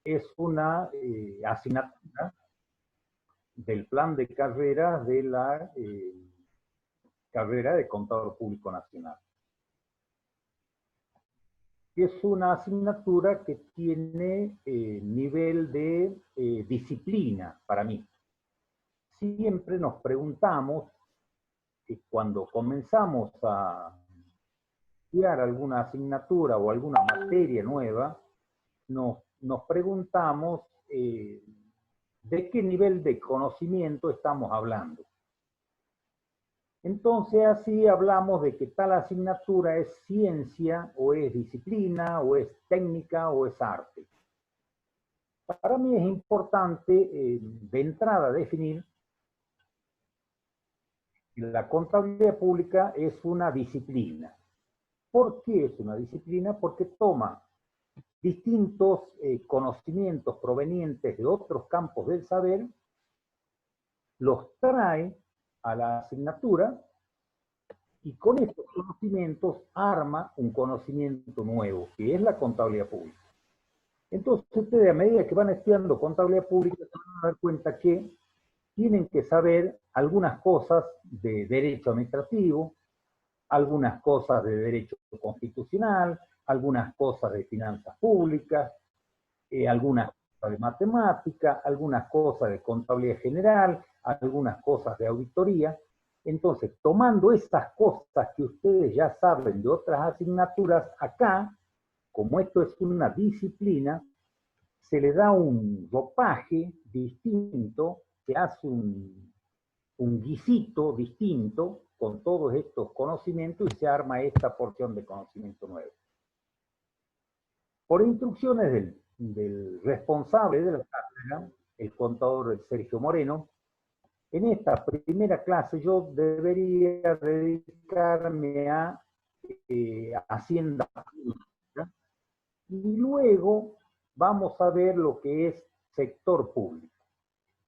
es una asignatura del plan de carrera de la carrera de Contador Público Nacional. Es una asignatura que tiene nivel de disciplina para mí. Siempre nos preguntamos, cuando comenzamos a estudiar alguna asignatura o alguna materia nueva, nos preguntamos de qué nivel de conocimiento estamos hablando. Entonces así hablamos de que tal asignatura es ciencia, o es disciplina, o es técnica, o es arte. Para mí es importante de entrada definir que la contabilidad pública es una disciplina. ¿Por qué es una disciplina? Porque toma distintos conocimientos provenientes de otros campos del saber, los trae a la asignatura y con estos conocimientos arma un conocimiento nuevo, que es la contabilidad pública. Entonces ustedes, a medida que van estudiando contabilidad pública, se van a dar cuenta que tienen que saber algunas cosas de derecho administrativo, algunas cosas de derecho constitucional, algunas cosas de finanzas públicas, algunas cosas de matemática, algunas cosas de contabilidad general, algunas cosas de auditoría. Entonces, tomando estas cosas que ustedes ya saben de otras asignaturas, acá, como esto es una disciplina, se le da un ropaje distinto, se hace un guisito distinto con todos estos conocimientos y se arma esta porción de conocimiento nuevo. Por instrucciones del responsable de la cátedra, el contador Sergio Moreno, en esta primera clase yo debería dedicarme a Hacienda Pública y luego vamos a ver lo que es sector público.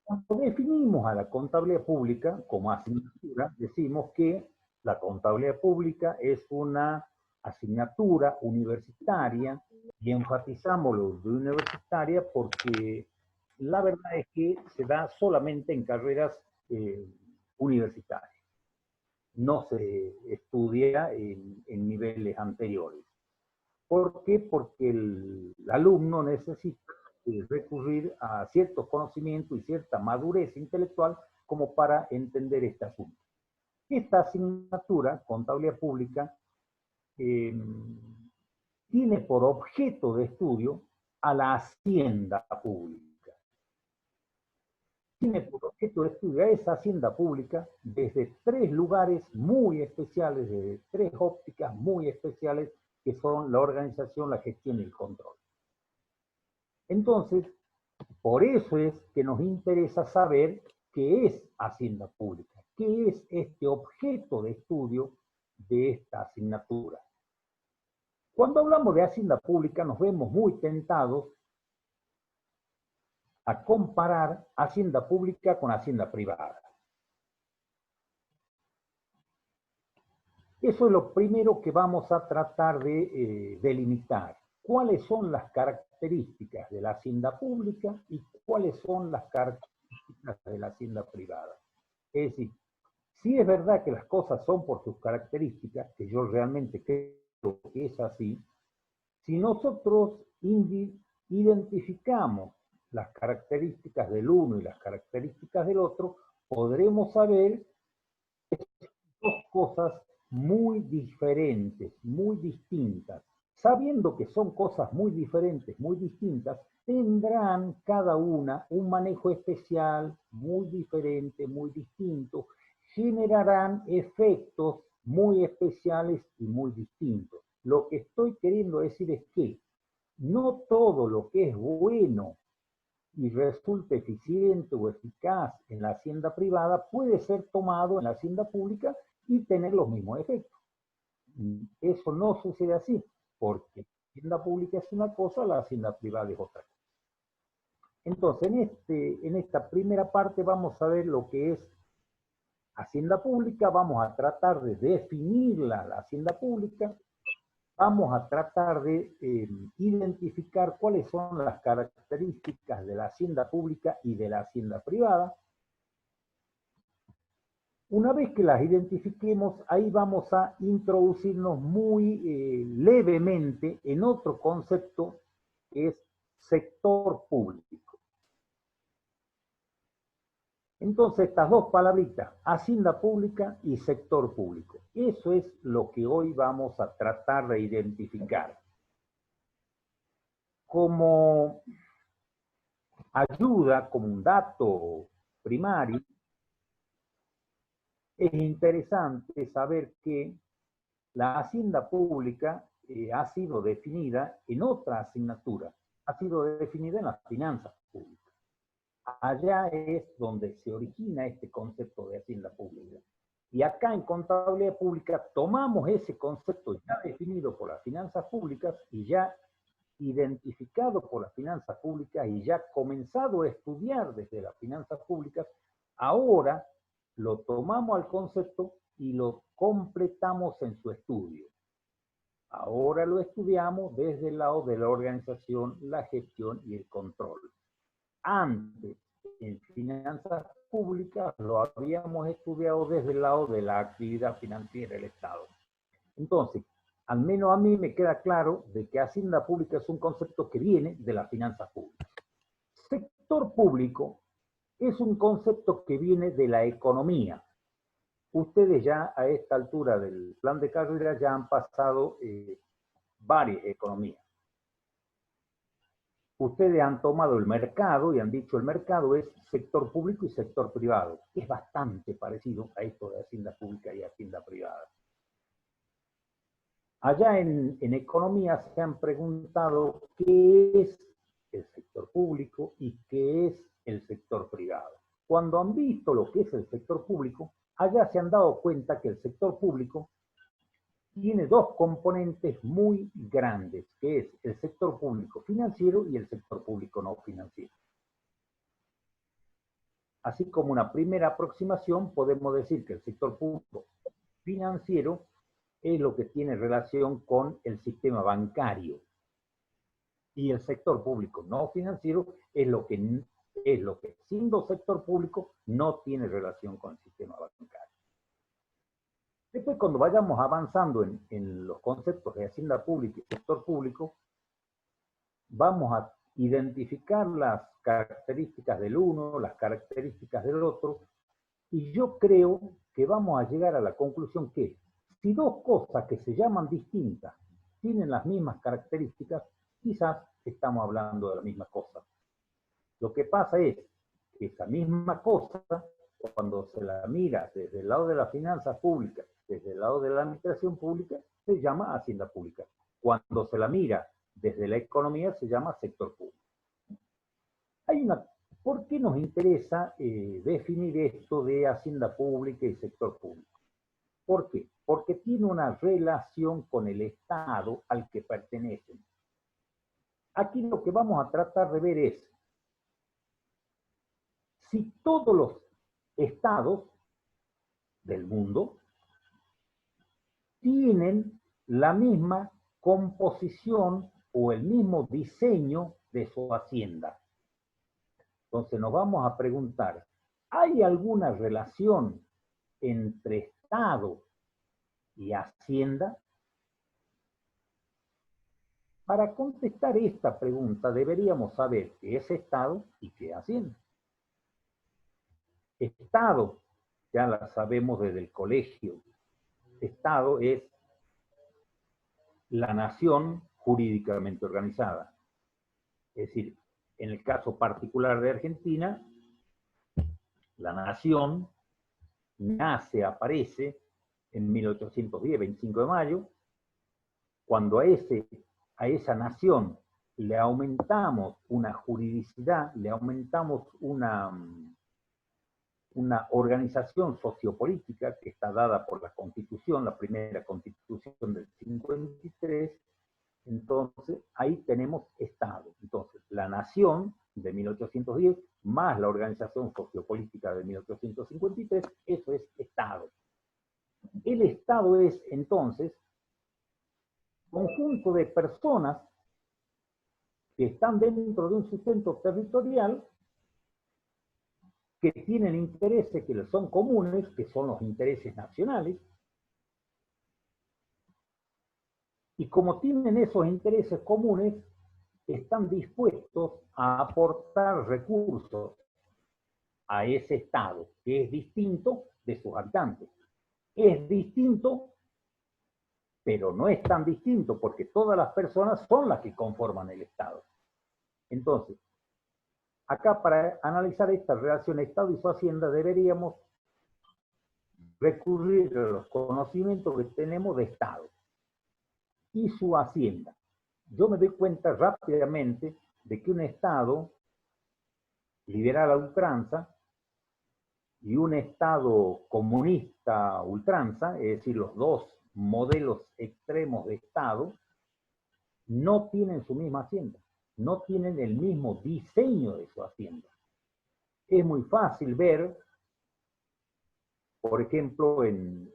Cuando definimos a la contabilidad pública como asignatura, decimos que la contabilidad pública es una asignatura universitaria y enfatizamos lo de universitaria porque la verdad es que se da solamente en carreras universitarias. No se estudia en niveles anteriores. ¿Por qué? Porque el alumno necesita recurrir a ciertos conocimientos y cierta madurez intelectual como para entender este asunto. Esta asignatura, contabilidad pública, tiene por objeto de estudio a la hacienda pública. Tiene por objeto de estudio a esa hacienda pública desde tres lugares muy especiales, desde tres ópticas muy especiales, que son la organización, la gestión y el control. Entonces, por eso es que nos interesa saber qué es hacienda pública, qué es este objeto de estudio de esta asignatura. Cuando hablamos de hacienda pública nos vemos muy tentados a comparar hacienda pública con hacienda privada. Eso es lo primero que vamos a tratar de delimitar. ¿Cuáles son las características de la hacienda pública y cuáles son las características de la hacienda privada? Es decir, si es verdad que las cosas son por sus características, que yo realmente creo que es así, si nosotros identificamos las características del uno y las características del otro, podremos saber que son dos cosas muy diferentes, muy distintas. Sabiendo que son cosas muy diferentes, muy distintas, tendrán cada una un manejo especial, muy diferente, muy distinto, generarán efectos muy especiales y muy distintos. Lo que estoy queriendo decir es que no todo lo que es bueno y resulta eficiente o eficaz en la hacienda privada puede ser tomado en la hacienda pública y tener los mismos efectos. Eso no sucede así, porque la hacienda pública es una cosa, la hacienda privada es otra. Entonces, en esta primera parte vamos a ver lo que es hacienda pública, vamos a tratar de definirla, la hacienda pública, vamos a tratar de identificar cuáles son las características de la hacienda pública y de la hacienda privada. Una vez que las identifiquemos, ahí vamos a introducirnos muy levemente en otro concepto que es sector público. Entonces, estas dos palabritas, hacienda pública y sector público, eso es lo que hoy vamos a tratar de identificar. Como ayuda, como un dato primario, es interesante saber que la hacienda pública ha sido definida en otra asignatura, ha sido definida en las finanzas públicas. Allá es donde se origina este concepto de hacienda pública. Y acá en contabilidad pública tomamos ese concepto ya definido por las finanzas públicas y ya identificado por las finanzas públicas y ya comenzado a estudiar desde las finanzas públicas, ahora lo tomamos al concepto y lo completamos en su estudio. Ahora lo estudiamos desde el lado de la organización, la gestión y el control. Antes, en finanzas públicas, lo habíamos estudiado desde el lado de la actividad financiera del Estado. Entonces, al menos a mí me queda claro de que hacienda pública es un concepto que viene de las finanzas públicas. Sector público es un concepto que viene de la economía. Ustedes ya a esta altura del plan de carrera ya han pasado varias economías. Ustedes han tomado el mercado y han dicho el mercado es sector público y sector privado. Es bastante parecido a esto de hacienda pública y hacienda privada. Allá en economía se han preguntado qué es el sector público y qué es el sector privado. Cuando han visto lo que es el sector público, allá se han dado cuenta que el sector público tiene dos componentes muy grandes, que es el sector público financiero y el sector público no financiero. Así como una primera aproximación, podemos decir que el sector público financiero es lo que tiene relación con el sistema bancario. Y el sector público no financiero es lo que siendo sector público no tiene relación con el sistema bancario. Después, cuando vayamos avanzando en los conceptos de hacienda pública y sector público, vamos a identificar las características del uno, las características del otro, y yo creo que vamos a llegar a la conclusión que si dos cosas que se llaman distintas tienen las mismas características, quizás estamos hablando de la misma cosa. Lo que pasa es que esa misma cosa, cuando se la mira desde el lado de las finanzas públicas, desde el lado de la administración pública, se llama hacienda pública. Cuando se la mira desde la economía, se llama sector público. ¿Por qué nos interesa definir esto de hacienda pública y sector público? ¿Por qué? Porque tiene una relación con el Estado al que pertenecen. Aquí lo que vamos a tratar de ver es si todos los estados del mundo tienen la misma composición o el mismo diseño de su hacienda. Entonces nos vamos a preguntar, ¿hay alguna relación entre Estado y Hacienda? Para contestar esta pregunta deberíamos saber qué es Estado y qué es Hacienda. Estado, ya la sabemos desde el colegio, Estado es la nación jurídicamente organizada. Es decir, en el caso particular de Argentina, la nación aparece en 1810, 25 de mayo, cuando a esa nación le aumentamos una juridicidad, le aumentamos una organización sociopolítica que está dada por la Constitución, la primera Constitución del 53, entonces ahí tenemos Estado. Entonces, la nación de 1810 más la organización sociopolítica de 1853, eso es Estado. El Estado es entonces conjunto de personas que están dentro de un sustento territorial que tienen intereses que son comunes, que son los intereses nacionales, y como tienen esos intereses comunes, están dispuestos a aportar recursos a ese Estado, que es distinto de sus habitantes. Es distinto, pero no es tan distinto, porque todas las personas son las que conforman el Estado. Entonces, acá para analizar esta relación Estado y su Hacienda deberíamos recurrir a los conocimientos que tenemos de Estado y su Hacienda. Yo me doy cuenta rápidamente de que un Estado liberal a ultranza y un Estado comunista a ultranza, es decir, los dos modelos extremos de Estado, no tienen su misma Hacienda, no tienen el mismo diseño de su Hacienda. Es muy fácil ver, por ejemplo, en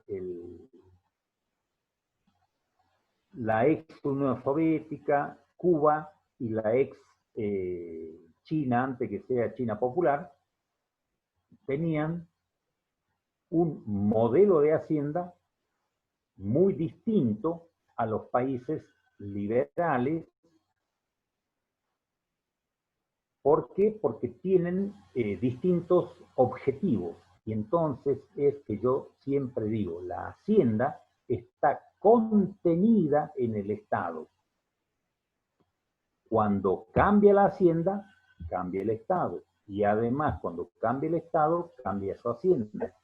la ex Unión Soviética, Cuba y la ex China, antes que sea China Popular, tenían un modelo de hacienda muy distinto a los países liberales. ¿Por qué? Porque tienen distintos objetivos. Y entonces es que yo siempre digo, la hacienda está contenida en el Estado. Cuando cambia la hacienda, cambia el Estado. Y además, cuando cambia el Estado, cambia su hacienda.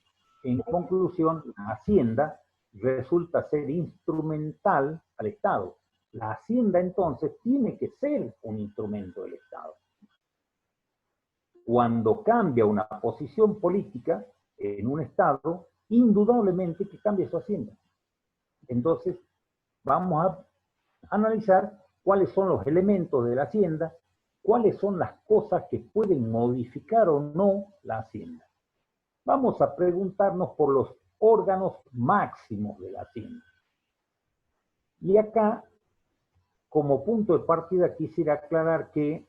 En conclusión, la hacienda resulta ser instrumental al Estado. La hacienda entonces tiene que ser un instrumento del Estado. Cuando cambia una posición política en un Estado, indudablemente que cambia su hacienda. Entonces, vamos a analizar cuáles son los elementos de la hacienda, cuáles son las cosas que pueden modificar o no la hacienda. Vamos a preguntarnos por los órganos máximos de la hacienda. Y acá, como punto de partida, quisiera aclarar que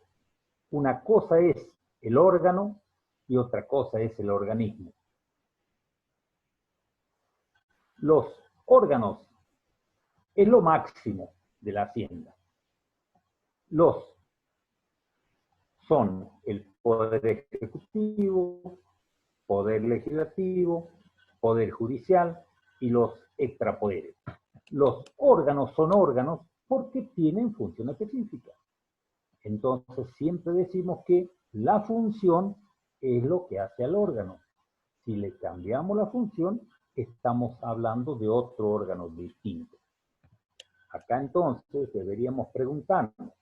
una cosa es el órgano y otra cosa es el organismo. Los órganos es lo máximo de la hacienda. Son el poder ejecutivo, poder legislativo, poder judicial y los extrapoderes. Los órganos son órganos porque tienen función específica. Entonces siempre decimos que la función es lo que hace al órgano. Si le cambiamos la función, estamos hablando de otro órgano distinto. Acá entonces deberíamos preguntarnos,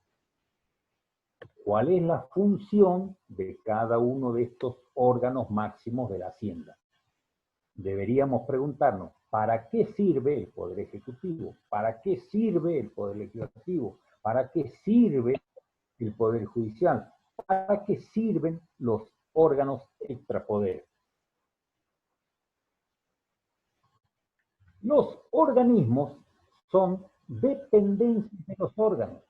¿cuál es la función de cada uno de estos órganos máximos de la hacienda? Deberíamos preguntarnos, ¿para qué sirve el Poder Ejecutivo? ¿Para qué sirve el Poder Legislativo? ¿Para qué sirve el Poder Judicial? ¿Para qué sirven los órganos extrapoderes? Los organismos son dependencias de los órganos.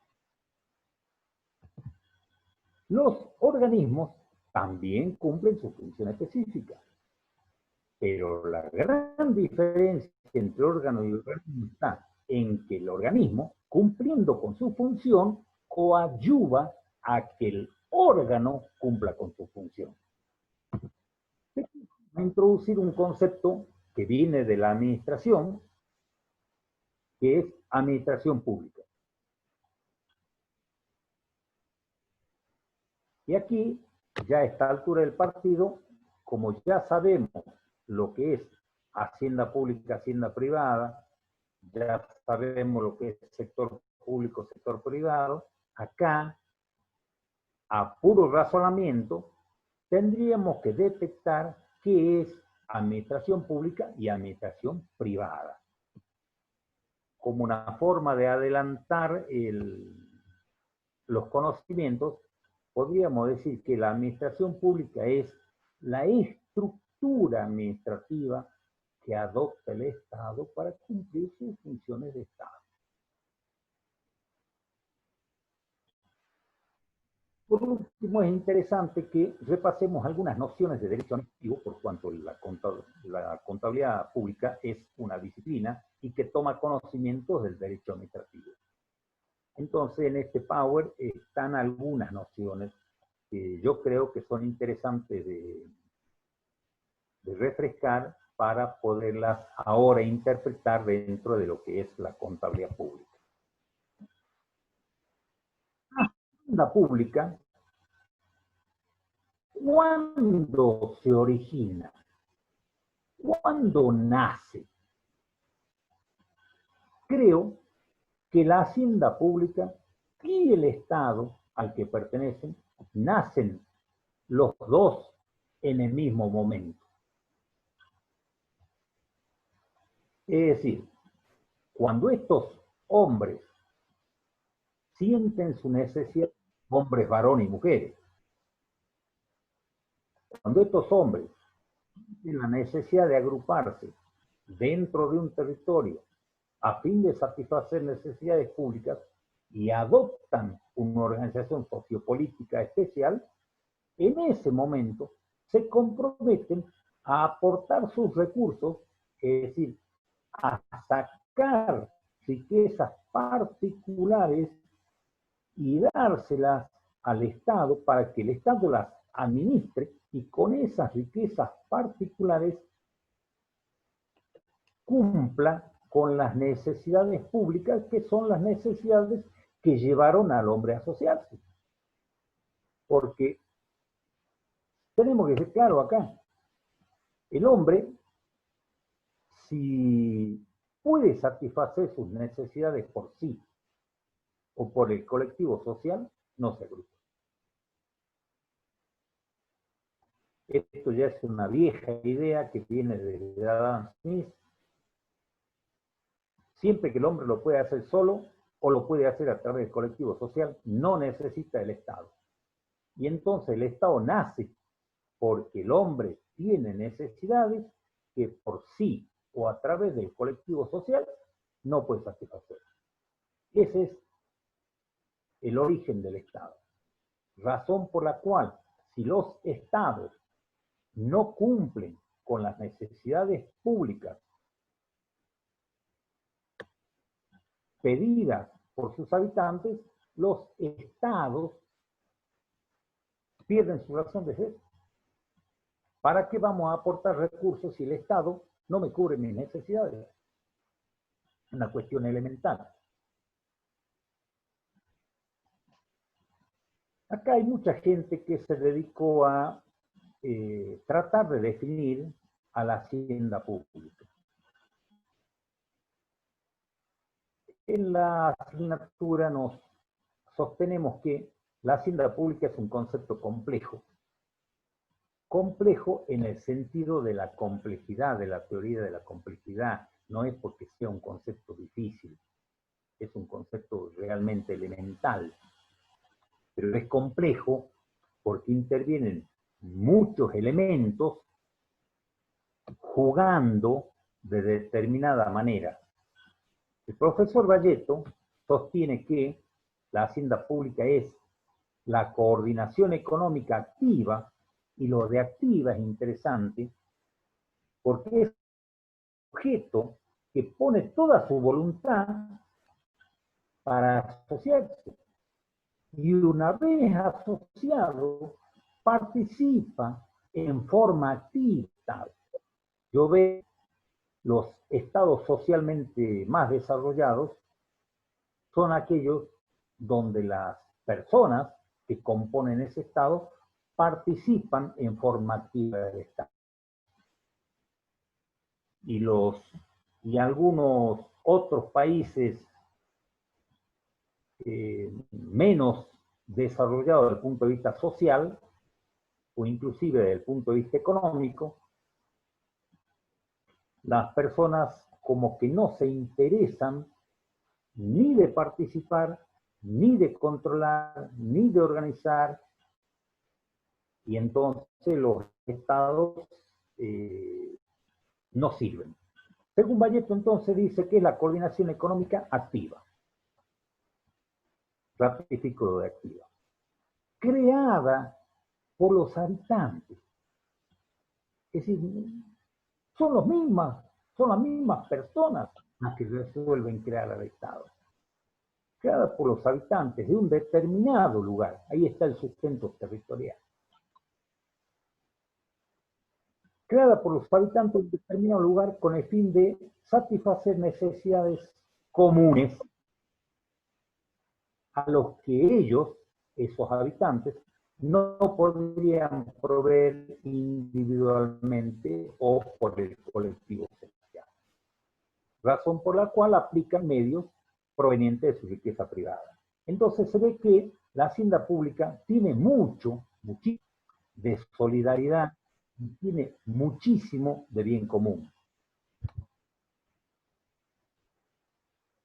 Los organismos también cumplen su función específica, pero la gran diferencia entre órgano y organismo está en que el organismo, cumpliendo con su función, coadyuva a que el órgano cumpla con su función. Voy a introducir un concepto que viene de la administración, que es administración pública. Y aquí, ya a esta altura del partido, como ya sabemos lo que es hacienda pública, hacienda privada, ya sabemos lo que es sector público, sector privado, acá, a puro razonamiento, tendríamos que detectar qué es administración pública y administración privada. Como una forma de adelantar los conocimientos, podríamos decir que la administración pública es la estructura administrativa que adopta el Estado para cumplir sus funciones de Estado. Por último, es interesante que repasemos algunas nociones de derecho administrativo, por cuanto la contabilidad pública es una disciplina y que toma conocimientos del derecho administrativo. Entonces, en este Power están algunas nociones que yo creo que son interesantes de refrescar para poderlas ahora interpretar dentro de lo que es la contabilidad pública. La pública, ¿cuándo se origina? ¿Cuándo nace? Creo que la hacienda pública y el Estado al que pertenecen nacen los dos en el mismo momento. Es decir, cuando estos hombres sienten su necesidad, hombres, varones y mujeres, cuando estos hombres tienen la necesidad de agruparse dentro de un territorio a fin de satisfacer necesidades públicas y adoptan una organización sociopolítica especial, en ese momento se comprometen a aportar sus recursos, es decir, a sacar riquezas particulares y dárselas al Estado para que el Estado las administre y con esas riquezas particulares cumpla con las necesidades públicas, que son las necesidades que llevaron al hombre a asociarse. Porque tenemos que ser claro acá, el hombre, si puede satisfacer sus necesidades por sí o por el colectivo social, no se agrupa. Esto ya es una vieja idea que viene de Adam Smith. Siempre que el hombre lo puede hacer solo o lo puede hacer a través del colectivo social, no necesita el Estado. Y entonces el Estado nace porque el hombre tiene necesidades que por sí o a través del colectivo social no puede satisfacer. Ese es el origen del Estado. Razón por la cual, si los Estados no cumplen con las necesidades públicas pedidas por sus habitantes, los Estados pierden su razón de ser. ¿Para qué vamos a aportar recursos si el Estado no me cubre mis necesidades? Una cuestión elemental. Acá hay mucha gente que se dedicó a tratar de definir a la hacienda pública. En la asignatura nos sostenemos que la hacienda pública es un concepto complejo. Complejo en el sentido de la complejidad, de la teoría de la complejidad. No es porque sea un concepto difícil, es un concepto realmente elemental. Pero es complejo porque intervienen muchos elementos jugando de determinada manera. El profesor Valletto sostiene que la hacienda pública es la coordinación económica activa, y lo de activa es interesante porque es un sujeto que pone toda su voluntad para asociarse y una vez asociado participa en forma activa. Yo veo los estados socialmente más desarrollados son aquellos donde las personas que componen ese estado participan en forma activa del Estado. Y algunos otros países menos desarrollados desde el punto de vista social o inclusive desde el punto de vista económico, las personas como que no se interesan ni de participar, ni de controlar, ni de organizar, y entonces los estados no sirven. Según Valletto, entonces, dice que es la coordinación económica activa. Ratifico lo de activa. creada por los habitantes. Es decir, son las mismas personas las que resuelven crear al Estado. Creada por los habitantes de un determinado lugar. Ahí está el sustento territorial. Creada por los habitantes de un determinado lugar con el fin de satisfacer necesidades comunes a los que ellos, esos habitantes, no podrían proveer individualmente o por el colectivo social. Razón por la cual aplican medios provenientes de su riqueza privada. Entonces se ve que la hacienda pública tiene muchísimo de solidaridad y tiene muchísimo de bien común.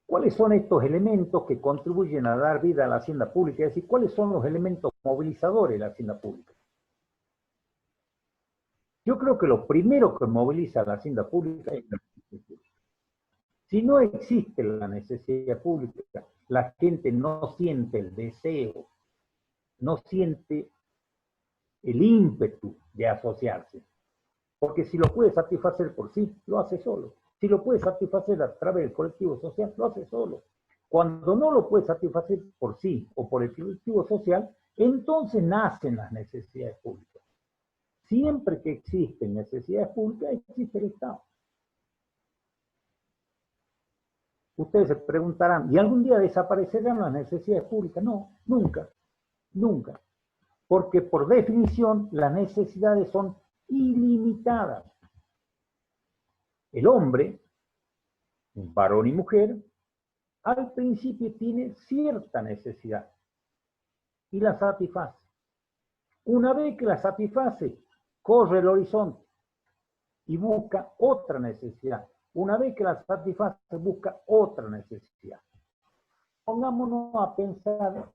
¿Cuáles son estos elementos que contribuyen a dar vida a la hacienda pública? Es decir, ¿cuáles son los elementos movilizadores de la hacienda pública? Yo creo que lo primero que moviliza a la hacienda pública es la necesidad pública. Si no existe la necesidad pública, la gente no siente el deseo, no siente el ímpetu de asociarse. Porque si lo puede satisfacer por sí, lo hace solo. Si lo puede satisfacer a través del colectivo social, lo hace solo. Cuando no lo puede satisfacer por sí o por el colectivo social, entonces nacen las necesidades públicas. Siempre que existen necesidades públicas, existe el Estado. Ustedes se preguntarán, ¿y algún día desaparecerán las necesidades públicas? No, nunca, nunca. Porque por definición las necesidades son ilimitadas. El hombre, varón y mujer, al principio tiene cierta necesidad y la satisface. Una vez que la satisface, corre el horizonte y busca otra necesidad. Una vez que la satisface, busca otra necesidad. Pongámonos a pensar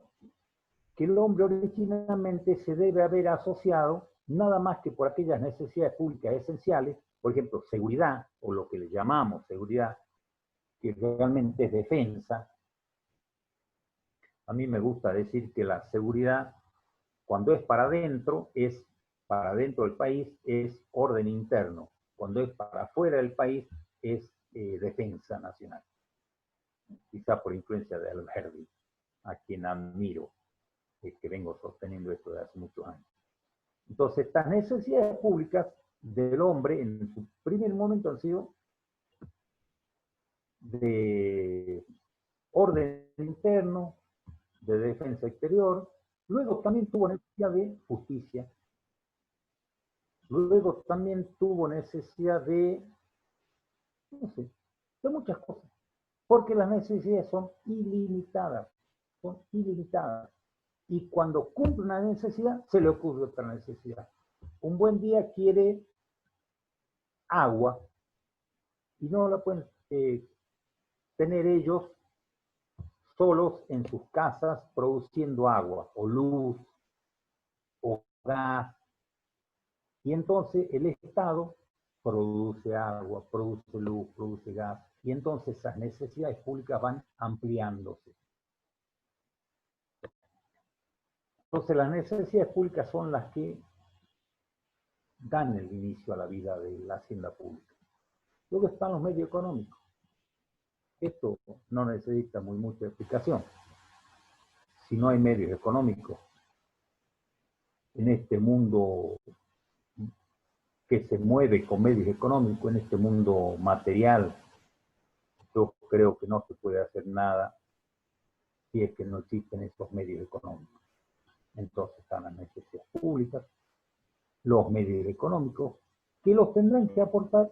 que el hombre originalmente se debe haber asociado nada más que por aquellas necesidades públicas esenciales, por ejemplo, seguridad, o lo que le llamamos seguridad, que realmente es defensa. A mí me gusta decir que la seguridad, cuando es para adentro del país, es orden interno. Cuando es para afuera del país, es defensa nacional. Quizá por influencia de Alberti, a quien admiro, que vengo sosteniendo esto desde hace muchos años. Entonces, estas necesidades públicas del hombre en su primer momento han sido de orden interno, de defensa exterior, luego también tuvo necesidad de justicia, luego también tuvo necesidad de, no sé, de muchas cosas, porque las necesidades son ilimitadas, y cuando cumple una necesidad, se le ocurre otra necesidad. Un buen día quiere agua, y no la pueden tener ellos solos en sus casas produciendo agua, o luz, o gas, y entonces el Estado produce agua, produce luz, produce gas, y entonces esas necesidades públicas van ampliándose. Entonces las necesidades públicas son las que dan el inicio a la vida de la hacienda pública. Luego están los medios económicos. Esto no necesita mucha explicación. Si no hay medios económicos en este mundo que se mueve con medios económicos, en este mundo material, yo creo que no se puede hacer nada si es que no existen esos medios económicos. Entonces están las necesidades públicas, los medios económicos, que los tendrán que aportar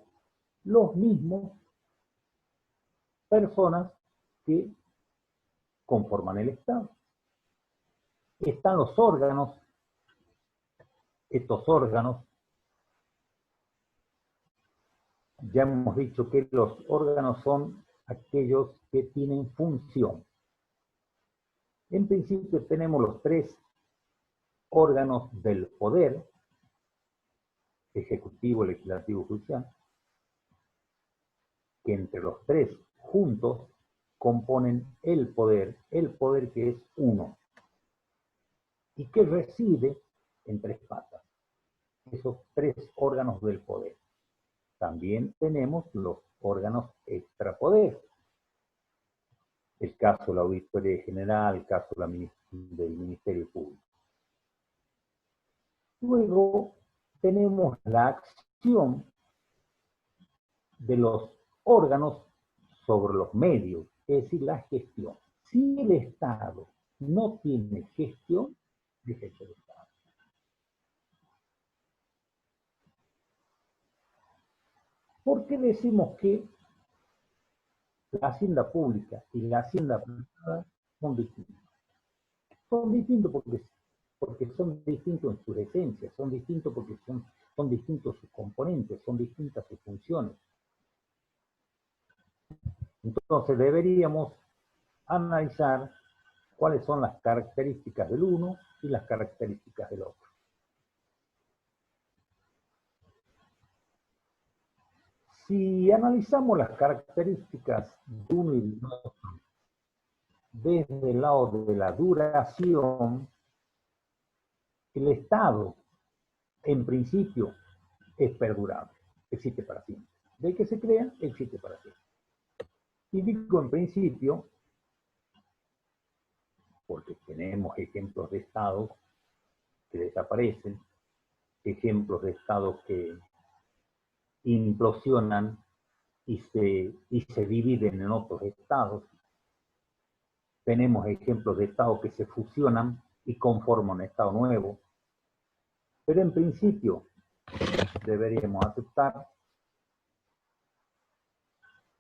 los mismos personas que conforman el Estado. Están los órganos, estos órganos, ya hemos dicho que los órganos son aquellos que tienen función. En principio tenemos los tres órganos del poder, ejecutivo, legislativo y judicial, que entre los tres juntos componen el poder que es uno. y que reside en tres patas, esos tres órganos del poder. También tenemos los órganos extrapoder. El caso de la Auditoría General, el caso del Ministerio Público. Luego tenemos la acción de los órganos sobre los medios, es decir, la gestión. Si el Estado no tiene gestión, deja de ser Estado. ¿Por qué decimos que la hacienda pública y la hacienda privada son distintos? Son distintos porque son distintos en sus esencias, son distintos porque son distintos sus componentes, son distintas sus funciones. Entonces deberíamos analizar cuáles son las características del uno y las características del otro. Si analizamos las características de uno y del otro desde el lado de la duración, el Estado, en principio, es perdurable, existe para siempre. De que se crea, existe para siempre. Y digo en principio, porque tenemos ejemplos de estados que desaparecen, ejemplos de estados que implosionan y se dividen en otros estados. Tenemos ejemplos de estados que se fusionan y conforman un estado nuevo. Pero en principio deberíamos aceptar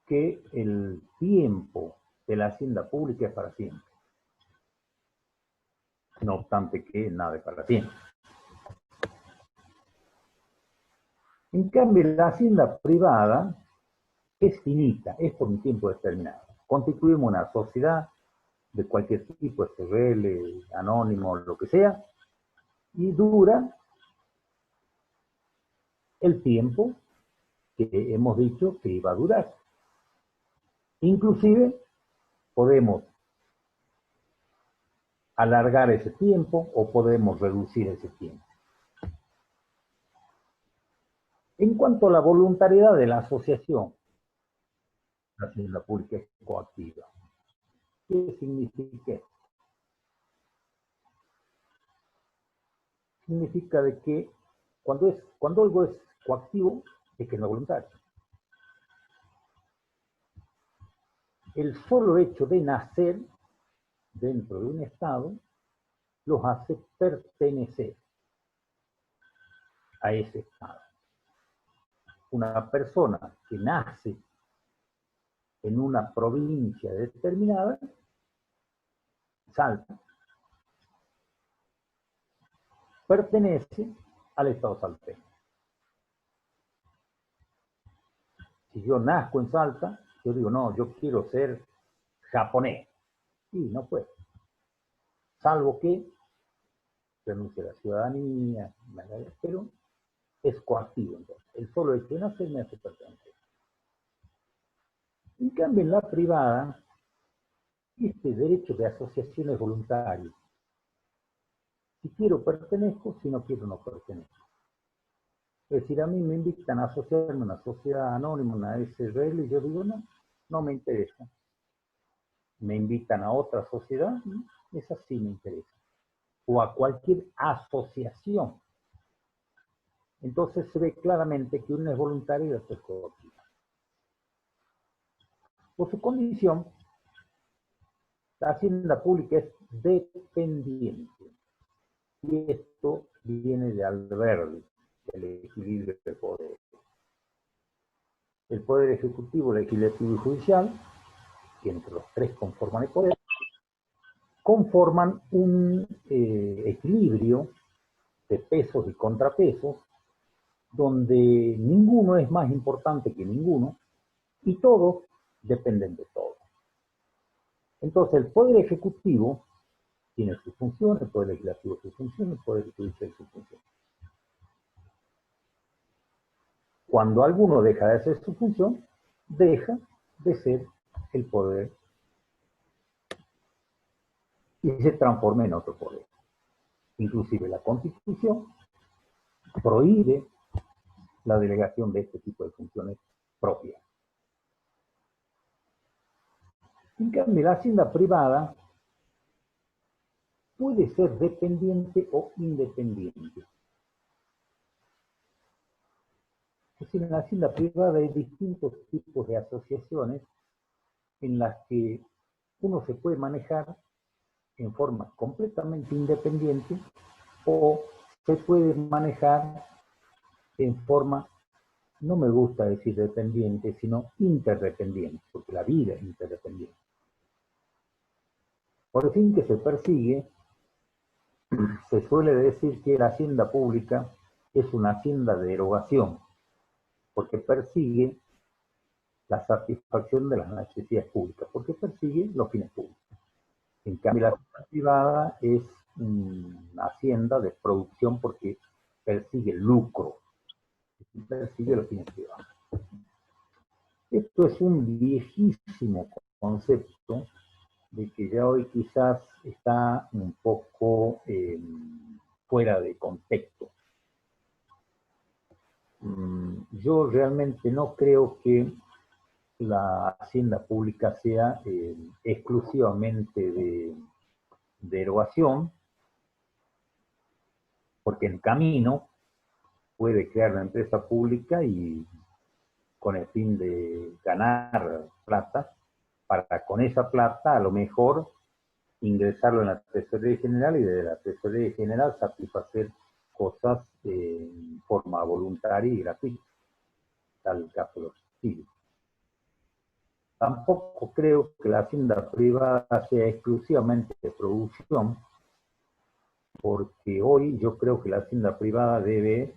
que el tiempo de la hacienda pública es para siempre. No obstante que nada es para siempre. En cambio, la hacienda privada es finita, es por un tiempo determinado. Constituimos una sociedad de cualquier tipo, SRL, anónimo, lo que sea, y dura el tiempo que hemos dicho que iba a durar. Inclusive podemos alargar ese tiempo o podemos reducir ese tiempo. En cuanto a la voluntariedad de la asociación, la hacienda pública es coactiva. ¿Qué significa esto? Significa de que cuando algo es coactivo, es que no es voluntario. El solo hecho de nacer dentro de un Estado los hace pertenecer a ese Estado. Una persona que nace en una provincia determinada, Salta, pertenece al Estado salteño. Si yo nazco en Salta, yo digo, no, yo quiero ser japonés. Y no puedo. Salvo que renuncie a la ciudadanía, pero es coactivo. Entonces, el solo hecho de nacer me hace pertenecer. En cambio, en la privada, este derecho de asociación es voluntario. Si quiero, pertenezco, si no quiero, no pertenezco. Es decir, a mí me invitan a asociarme a una sociedad anónima, una SRL, y yo digo, no, no me interesa. Me invitan a otra sociedad, esa sí me interesa. O a cualquier asociación. Entonces se ve claramente que una es voluntaria y la otra es coactiva. Por su condición, la hacienda pública es dependiente. Y esto viene de Alberti, del equilibrio de poder. El poder ejecutivo, legislativo y judicial, que entre los tres conforman el poder, conforman un equilibrio de pesos y contrapesos, donde ninguno es más importante que ninguno, y todos dependen de todos. Entonces, el poder ejecutivo tiene sus funciones, el poder legislativo sus funciones, el poder judicial sus funciones. Cuando alguno deja de hacer su función, deja de ser el poder y se transforma en otro poder. Inclusive la Constitución prohíbe la delegación de este tipo de funciones propias. En cambio, la hacienda privada puede ser dependiente o independiente. Es decir, en la hacienda privada hay distintos tipos de asociaciones en las que uno se puede manejar en forma completamente independiente o se puede manejar en forma, no me gusta decir dependiente, sino interdependiente, porque la vida es interdependiente. Por el fin que se persigue, se suele decir que la hacienda pública es una hacienda de erogación, porque persigue la satisfacción de las necesidades públicas, porque persigue los fines públicos. En cambio, la hacienda privada es una hacienda de producción porque persigue el lucro, persigue los fines privados. Esto es un viejísimo concepto de que ya hoy quizás está un poco fuera de contexto. Yo realmente no creo que la hacienda pública sea exclusivamente de erogación, porque en camino puede crear una empresa pública y con el fin de ganar plata, para con esa plata a lo mejor ingresarlo en la Tesorería General y desde la Tesorería General satisfacer cosas en forma voluntaria y gratuita, tal el caso de los subsidios. Tampoco creo que la hacienda privada sea exclusivamente de producción, porque hoy yo creo que la hacienda privada debe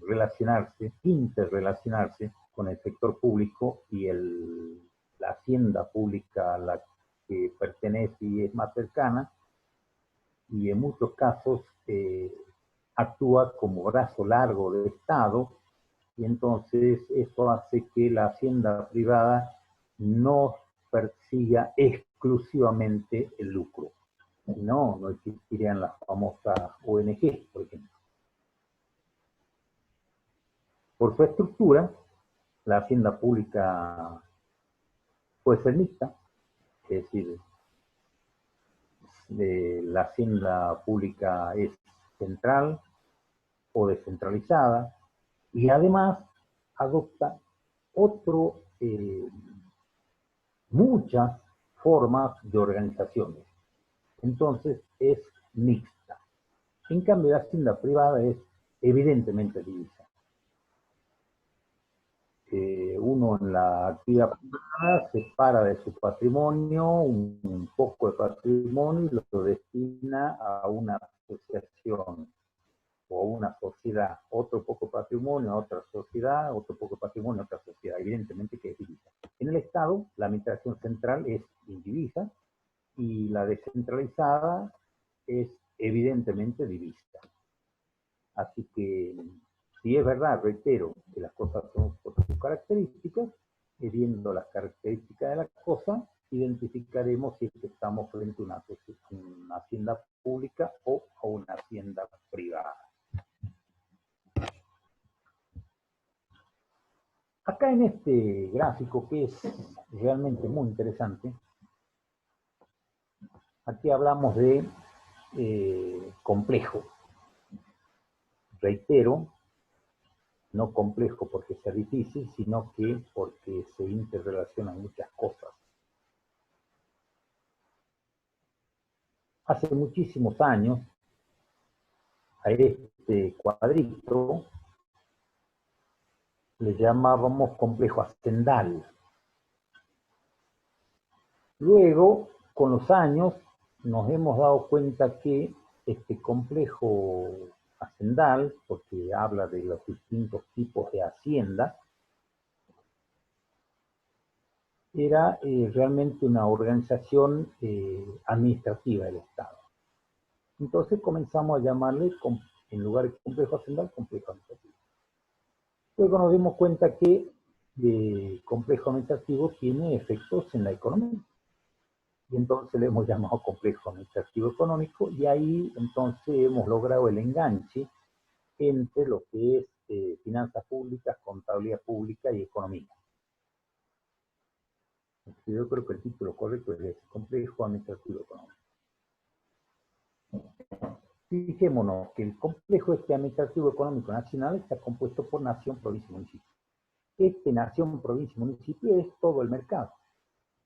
relacionarse, interrelacionarse con el sector público y la hacienda pública a la que pertenece y es más cercana, y en muchos casos actúa como brazo largo del Estado, y entonces eso hace que la hacienda privada no persiga exclusivamente el lucro. No, no existirían las famosas ONG, por ejemplo. Por su estructura, la hacienda pública puede ser mixta, es decir, la hacienda pública es central o descentralizada, y además adopta muchas formas de organizaciones. Entonces es mixta. En cambio, la hacienda privada es evidentemente divisa. Uno en la actividad privada separa de su patrimonio un poco de patrimonio y lo destina a una asociación o a una sociedad, otro poco patrimonio a otra sociedad, otro poco patrimonio a otra sociedad, evidentemente que es divisa. En el Estado, la administración central es indivisa y la descentralizada es evidentemente divisa. Así que, si es verdad, reitero, que las cosas son por sus características, y viendo las características de la cosa, identificaremos si es que estamos frente a una hacienda pública o a una hacienda privada. Acá en este gráfico, que es realmente muy interesante, aquí hablamos de complejo. Reitero, no complejo porque sea difícil, sino que porque se interrelacionan muchas cosas. Hace muchísimos años, a este cuadrito le llamábamos complejo hacendal. Luego, con los años, nos hemos dado cuenta que este complejo hacendal, porque habla de los distintos tipos de hacienda, era realmente una organización administrativa del Estado. Entonces comenzamos a llamarle, en lugar de complejo hacendal, complejo administrativo. Luego nos dimos cuenta que el complejo administrativo tiene efectos en la economía. y entonces le hemos llamado complejo administrativo económico, y ahí entonces hemos logrado el enganche entre lo que es finanzas públicas, contabilidad pública y economía. Yo creo que el título correcto es ese, complejo administrativo económico. Fijémonos que el complejo administrativo económico nacional está compuesto por nación, provincia y municipio. Nación, provincia y municipio es todo el mercado,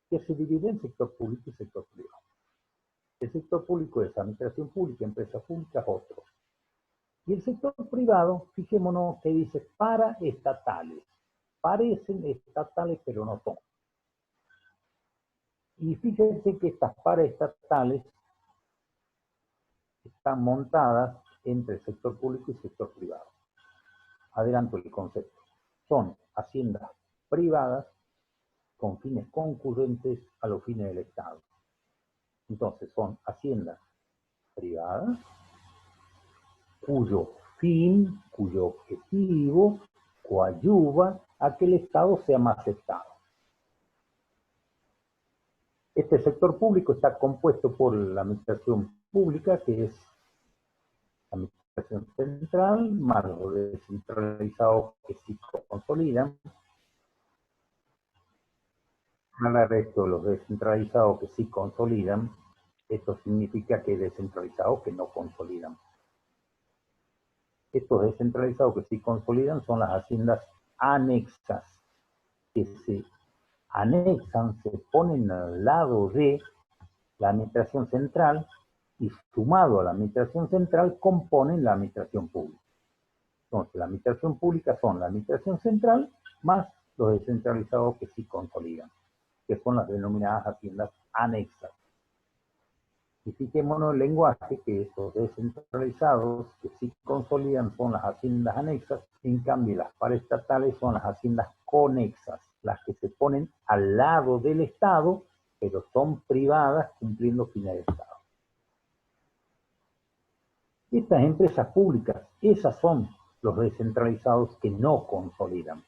que se divide en sector público y sector privado. El sector público es administración pública, empresas públicas, otros. Y el sector privado, fijémonos que dice paraestatales. Parecen estatales, pero no son. Y fíjense que estas paraestatales están montadas entre el sector público y el sector privado. Adelanto el concepto. Son haciendas privadas con fines concurrentes a los fines del Estado. Entonces son haciendas privadas cuyo fin, cuyo objetivo coadyuva a que el Estado sea más Estado. Este sector público está compuesto por la administración pública, que es la administración central, más los descentralizados que sí consolidan, al resto de los descentralizados que sí consolidan. Esto significa que hay descentralizados que no consolidan. Estos descentralizados que sí consolidan son las haciendas anexas, que se anexan, se ponen al lado de la administración central y sumado a la administración central componen la administración pública. Entonces, la administración pública son la administración central más los descentralizados que sí consolidan, que son las denominadas haciendas anexas. Y fijémonos el lenguaje, que estos descentralizados que sí consolidan son las haciendas anexas, en cambio las paraestatales son las haciendas conexas, las que se ponen al lado del Estado, pero son privadas cumpliendo fines del Estado. Estas empresas públicas, esas son los descentralizados que no consolidan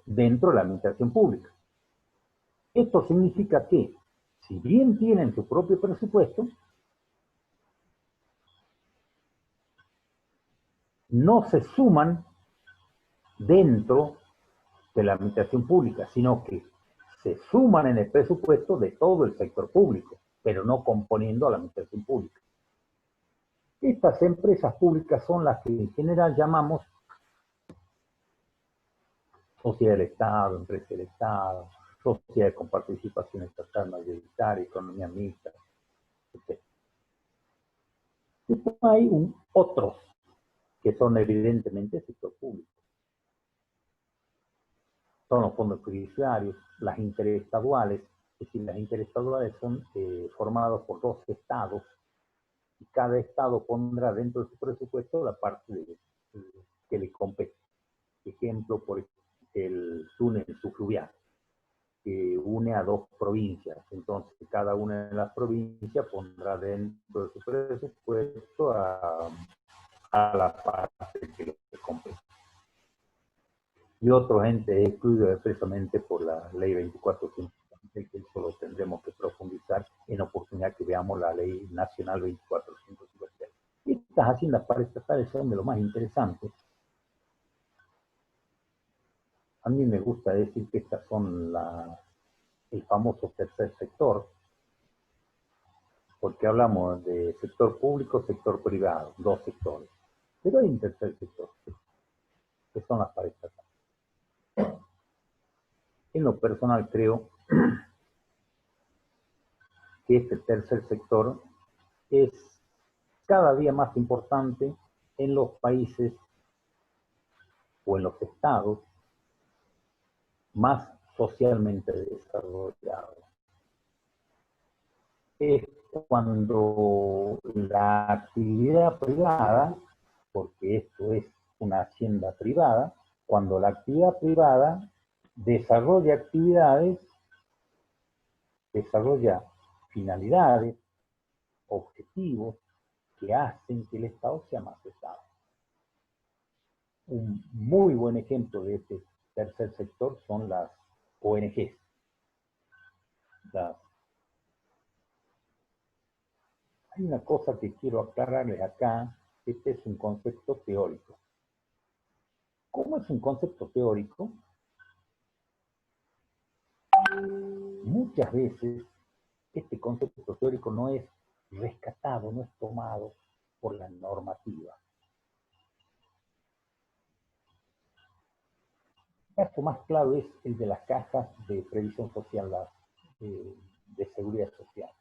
dentro de la administración pública. Esto significa que, si bien tienen su propio presupuesto, no se suman dentro de la administración pública, sino que se suman en el presupuesto de todo el sector público, pero no componiendo a la administración pública. Estas empresas públicas son las que en general llamamos sociedad del Estado, empresa del Estado, sociedad con participación estatal mayoritaria, economía mixta, etc. Después hay otros que son evidentemente sector público. Son los fondos fiduciarios, las interestaduales, es decir, las interestaduales son formadas por 2 estados, y cada estado pondrá dentro de su presupuesto la parte que le compete. Ejemplo, por el túnel subfluvial, que une a 2 provincias. Entonces, cada una de las provincias pondrá dentro de su presupuesto a la parte que le compete. Y otros entes excluidos expresamente por la ley 2450, que eso lo tendremos que profundizar en oportunidad que veamos la ley nacional 2450. Estas haciendas paraestatales son de lo más interesantes. A mí me gusta decir que estas son el famoso tercer sector, porque hablamos de sector público, sector privado, 2 sectores. Pero hay un tercer sector, que son las paraestatales. En lo personal creo que este tercer sector es cada día más importante en los países o en los estados más socialmente desarrollados. Es cuando la actividad privada, porque esto es una hacienda privada, cuando la actividad privada desarrolla actividades, desarrolla finalidades, objetivos que hacen que el Estado sea más Estado. Un muy buen ejemplo de este tercer sector son las ONGs. las... Hay una cosa que quiero aclararles acá. Este es un concepto teórico. ¿Cómo es un concepto teórico? Muchas veces este concepto teórico no es rescatado, no es tomado por la normativa. El caso más claro es el de las cajas de previsión social, de seguridad social,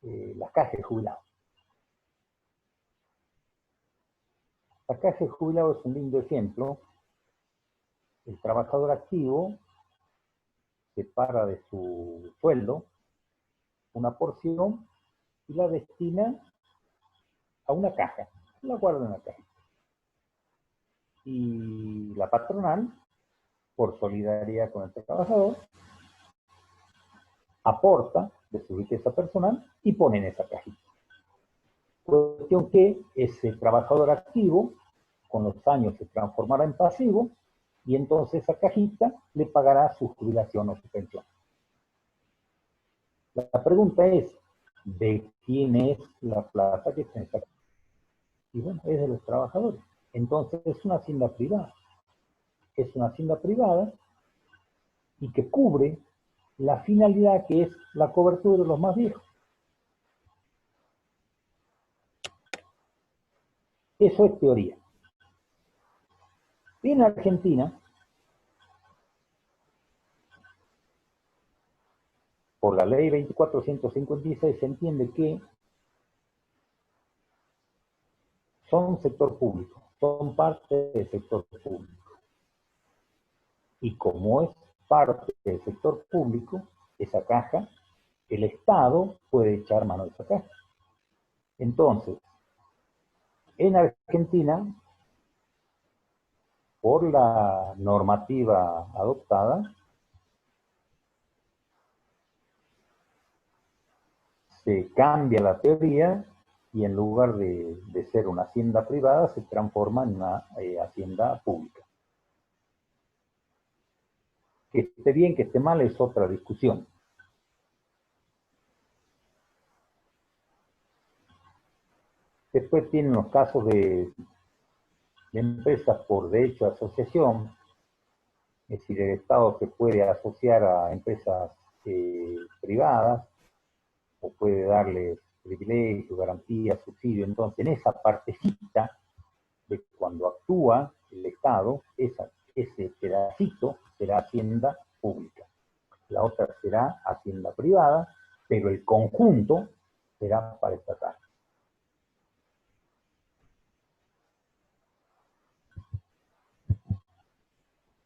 las cajas de jubilados. La caja de jubilados es un lindo ejemplo. El trabajador activo separa de su sueldo una porción y la destina a una caja, la guarda en una caja. Y la patronal, por solidaridad con el trabajador, aporta de su riqueza personal y pone en esa cajita. Cuestión que ese trabajador activo, con los años se transformará en pasivo y entonces esa cajita le pagará su jubilación o su pensión. La pregunta es, ¿de quién es la plata que está en esa cajita? Y bueno, es de los trabajadores. Entonces es una hacienda privada. Es una hacienda privada y que cubre la finalidad que es la cobertura de los más viejos. Eso es teoría. En Argentina, por la ley 2456 se entiende que son sector público, son parte del sector público. Y como es parte del sector público, esa caja, el Estado puede echar mano de esa caja. Entonces, en Argentina, por la normativa adoptada, se cambia la teoría y en lugar de ser una hacienda privada, se transforma en una hacienda pública. Que esté bien, que esté mal, es otra discusión. Después tienen los casos de empresas por derecho de asociación, es decir, el Estado se puede asociar a empresas privadas o puede darles privilegios, garantías, subsidios. Entonces, en esa partecita de cuando actúa el Estado, ese pedacito será hacienda pública. La otra será hacienda privada, pero el conjunto será para estatal.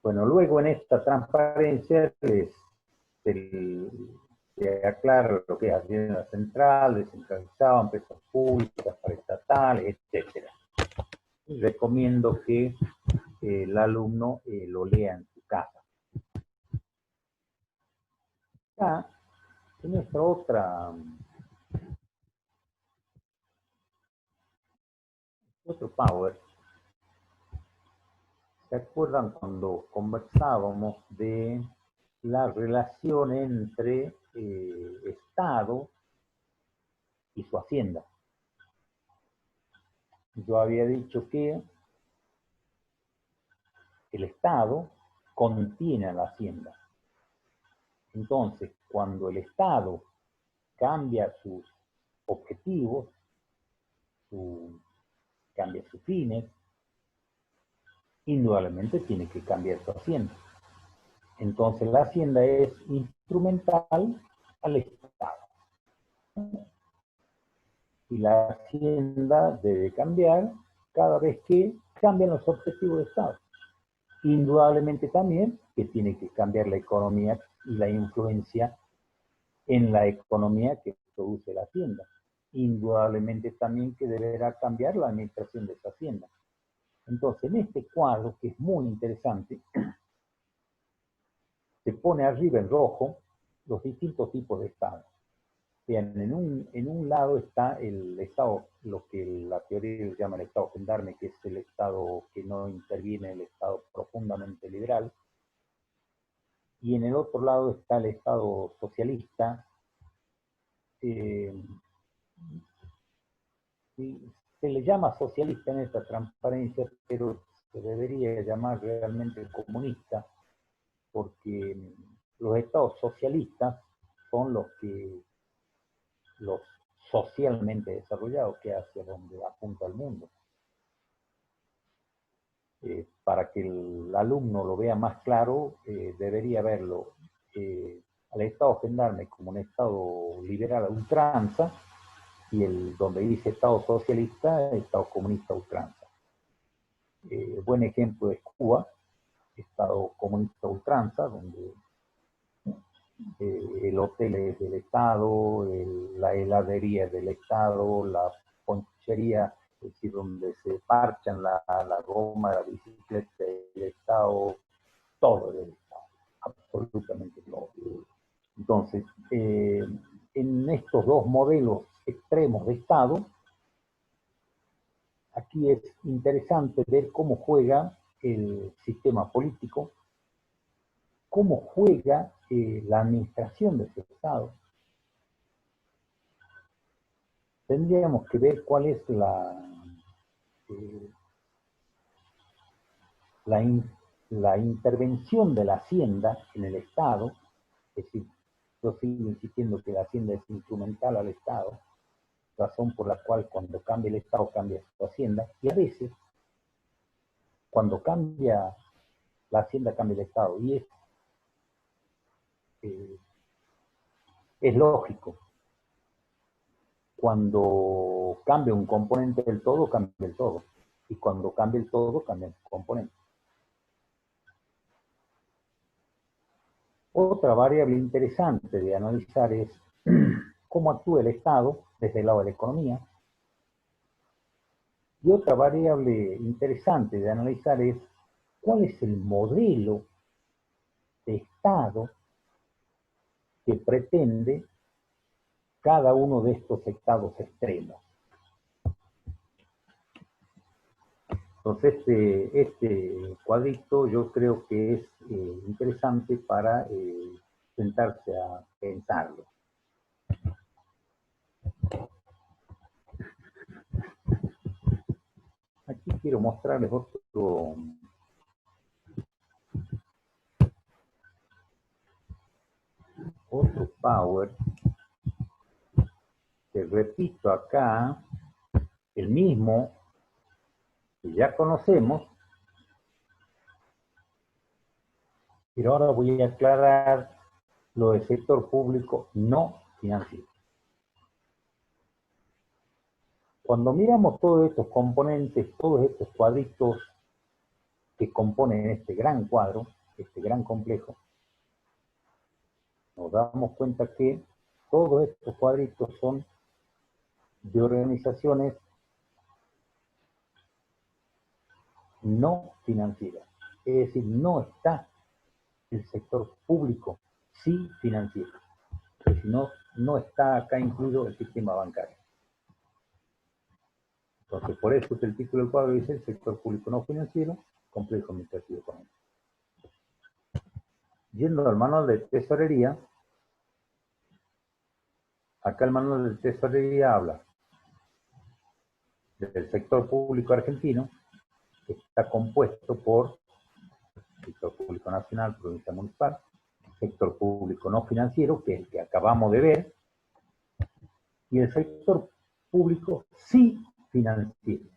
Bueno, luego en esta transparencia se aclara lo que es hacienda central, descentralizado, empresas públicas, paraestatales, etc. Recomiendo que el alumno lo lea en su casa. Acá, en nuestra otro Power, ¿se acuerdan cuando conversábamos de la relación entre Estado y su hacienda? Yo había dicho que el Estado contiene a la hacienda. Entonces, cuando el Estado cambia sus objetivos, cambia sus fines, indudablemente tiene que cambiar su hacienda. Entonces, la hacienda es instrumental al Estado. Y la hacienda debe cambiar cada vez que cambian los objetivos del Estado. Indudablemente también que tiene que cambiar la economía y la influencia en la economía que produce la hacienda. Indudablemente también que deberá cambiar la administración de esa hacienda. Entonces, en este cuadro, que es muy interesante, se pone arriba en rojo los distintos tipos de Estado. Vean, en un lado está el Estado, lo que la teoría llama el Estado gendarme, que es el Estado que no interviene, el Estado profundamente liberal. y en el otro lado está el Estado socialista. eh, Se le llama socialista en esta transparencia, pero se debería llamar realmente comunista, porque los estados socialistas son los socialmente desarrollados, que hacia donde apunta el mundo. Para que el alumno lo vea más claro, debería verlo al Estado gendarme como un Estado liberal a ultranza, y donde dice Estado socialista, Estado comunista a ultranza. Buen ejemplo es Cuba, Estado comunista a ultranza, donde el hotel es del Estado, la heladería es del Estado, la ponchería, es decir, donde se parchan la goma de la bicicleta del Estado, todo del Estado, absolutamente todo. Entonces, en estos dos modelos extremos de Estado, aquí es interesante ver cómo juega el sistema político, cómo juega la administración de ese Estado. Tendríamos que ver cuál es eh, la, la intervención de la Hacienda en el Estado. Es decir, yo sigo insistiendo que la Hacienda es instrumental al Estado, razón por la cual cuando cambia el Estado cambia su Hacienda, y a veces cuando cambia la Hacienda cambia el Estado, y es lógico. Cuando cambia un componente del todo, cambia el todo, y cuando cambia el todo, cambia el componente. Otra variable interesante de analizar es cómo actúa el Estado desde el lado de la economía. Y otra variable interesante de analizar es cuál es el modelo de Estado que pretende cada uno de estos estados extremos. Entonces, este cuadrito yo creo que es interesante para sentarse a pensarlo. Aquí quiero mostrarles otro power, que repito acá, el mismo que ya conocemos, pero ahora voy a aclarar lo del sector público no financiero. Cuando miramos todos estos componentes, todos estos cuadritos que componen este gran cuadro, este gran complejo, nos damos cuenta que todos estos cuadritos son de organizaciones no financieras. Es decir, no está el sector público, sí financiero. Si no, no está acá incluido el sistema bancario. Entonces, por eso es el título del cuadro dice el sector público no financiero, complejo administrativo económico. Yendo al manual de tesorería, acá el manual de tesorería habla del sector público argentino, que está compuesto por sector público nacional, provincia municipal, sector público no financiero, que es el que acabamos de ver, y el sector público sí financiero.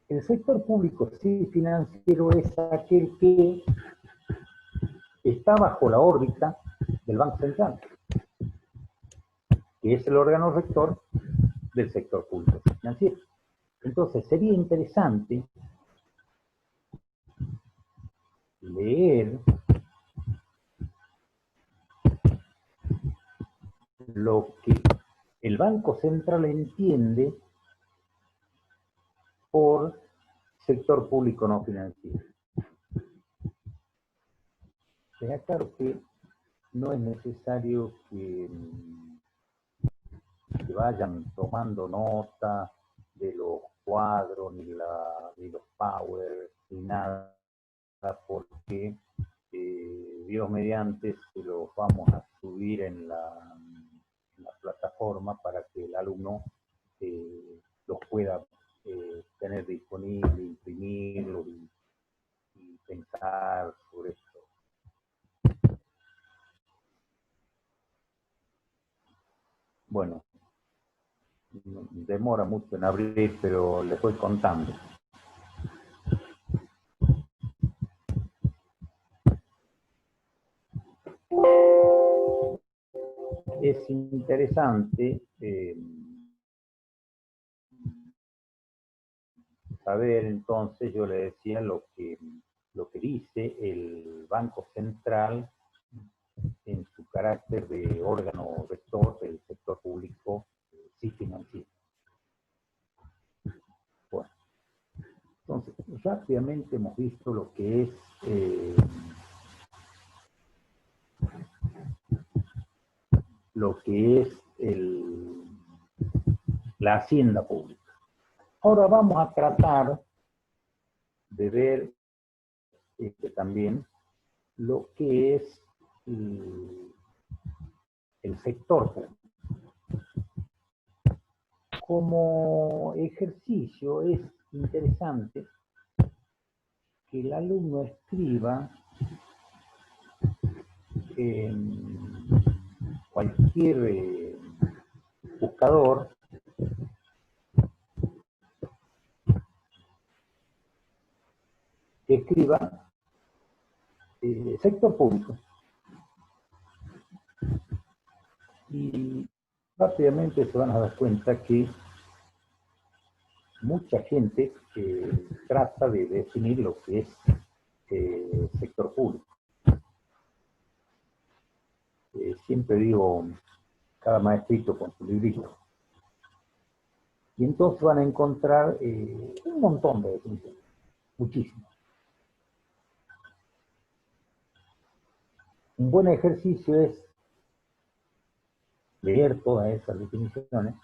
El sector público sí financiero es aquel que está bajo la órbita del Banco Central, que es el órgano rector del sector público financiero. Entonces sería interesante leer lo que el Banco Central entiende por sector público no financiero. Será claro que no es necesario que vayan tomando nota de los cuadros, ni los power, ni nada, porque Dios mediante, se los vamos a subir en la plataforma para que el alumno los pueda tener disponible, imprimirlo y pensar sobre esto. Bueno, demora mucho en abrir, pero les voy contando. Es interesante saber entonces, yo le decía lo que dice el Banco Central en su carácter de órgano rector del sector público sí financiero. Bueno, entonces rápidamente hemos visto lo que es la hacienda pública. Ahora vamos a tratar de ver también lo que es el sector público. Como ejercicio es interesante que el alumno escriba en cualquier buscador que escriba sector público y rápidamente se van a dar cuenta que mucha gente trata de definir lo que es sector público. Siempre digo, cada maestrito con su librito. Y entonces van a encontrar un montón de definiciones, muchísimas. Un buen ejercicio es leer todas esas definiciones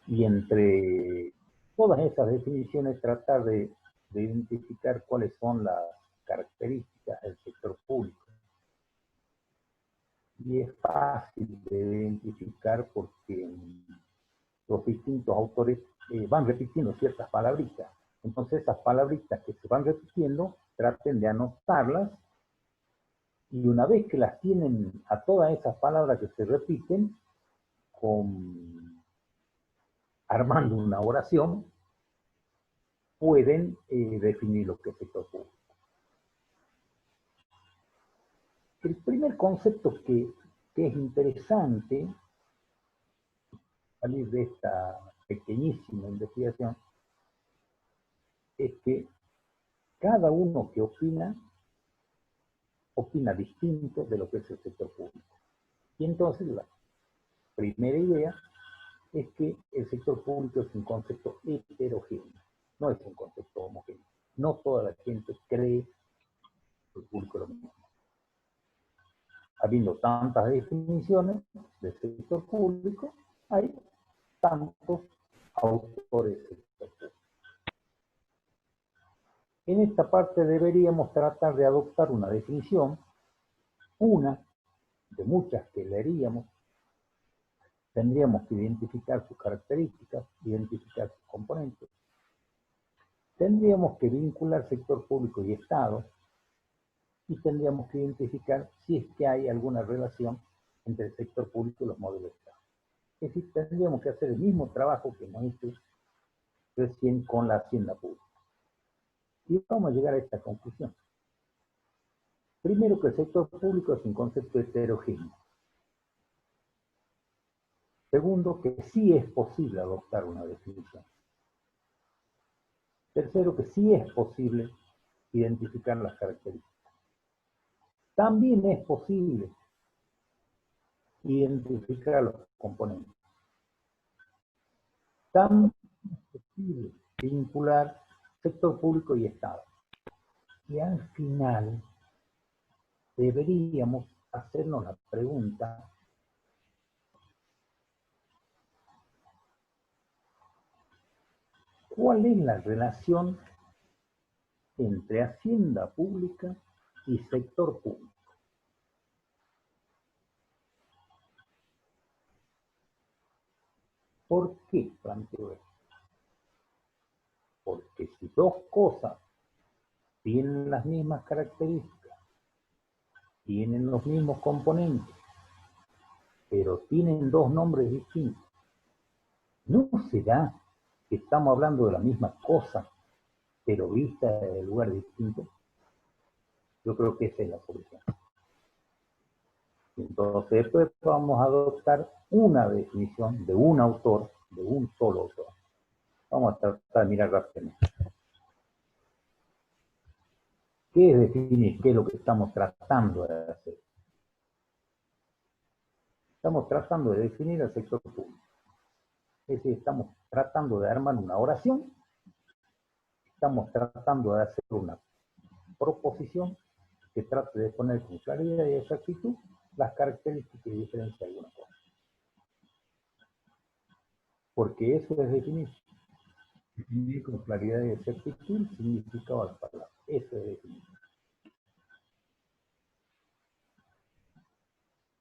y entre todas esas definiciones tratar de identificar cuáles son las características del sector público. Y es fácil de identificar porque los distintos autores van repitiendo ciertas palabritas. Entonces esas palabritas que se van repitiendo, traten de anotarlas y una vez que las tienen a todas esas palabras que se repiten, armando una oración, pueden definir lo que es sector público. El primer concepto que es interesante salir de esta pequeñísima investigación es que cada uno que opina distinto de lo que es el sector público. Y entonces la primera idea es que el sector público es un concepto heterogéneo, no es un concepto homogéneo. No toda la gente cree que el público es lo mismo. Habiendo tantas definiciones del sector público, hay tantos autores del sector público. En esta parte deberíamos tratar de adoptar una definición, una de muchas que leeríamos. Tendríamos que identificar sus características, identificar sus componentes. Tendríamos que vincular sector público y Estado y tendríamos que identificar si es que hay alguna relación entre el sector público y los modelos de Estado. Es decir, tendríamos que hacer el mismo trabajo que hemos hecho recién con la hacienda pública. Y vamos a llegar a esta conclusión. Primero, que el sector público es un concepto heterogéneo. Segundo, que sí es posible adoptar una definición. Tercero, que sí es posible identificar las características. También es posible identificar los componentes. También es posible vincular sector público y Estado. Y al final deberíamos hacernos la pregunta: ¿cuál es la relación entre hacienda pública y sector público. ¿Por qué planteo esto? Porque si dos cosas tienen las mismas características, tienen los mismos componentes, pero tienen dos nombres distintos, ¿no será que estamos hablando de la misma cosa, pero vista de lugar distinto? Yo creo que esa es la solución. Entonces, después vamos a adoptar una definición de un autor, de un solo autor. Vamos a tratar de mirar rápidamente. ¿Qué es definir? ¿Qué es lo que estamos tratando de hacer? Estamos tratando de definir el sector público. Es decir, estamos tratando de armar una oración, estamos tratando de hacer una proposición que trate de poner con claridad y exactitud las características y diferencias de alguna cosa. Porque eso es definir. Definir con claridad y exactitud el significado de las palabras. Eso es definir.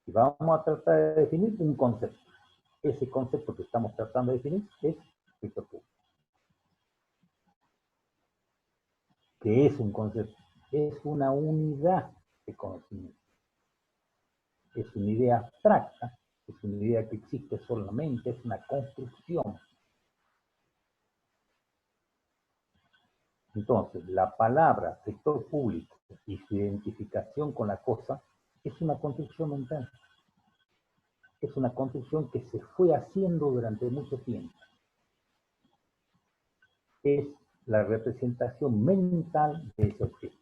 Y vamos a tratar de definir un concepto. Ese concepto que estamos tratando de definir es sector público. ¿Qué es un concepto? Es una unidad de conocimiento. Es una idea abstracta, es una idea que existe solamente, es una construcción. Entonces, la palabra sector público y su identificación con la cosa es una construcción mental. Es una construcción que se fue haciendo durante mucho tiempo. Es la representación mental de ese objeto.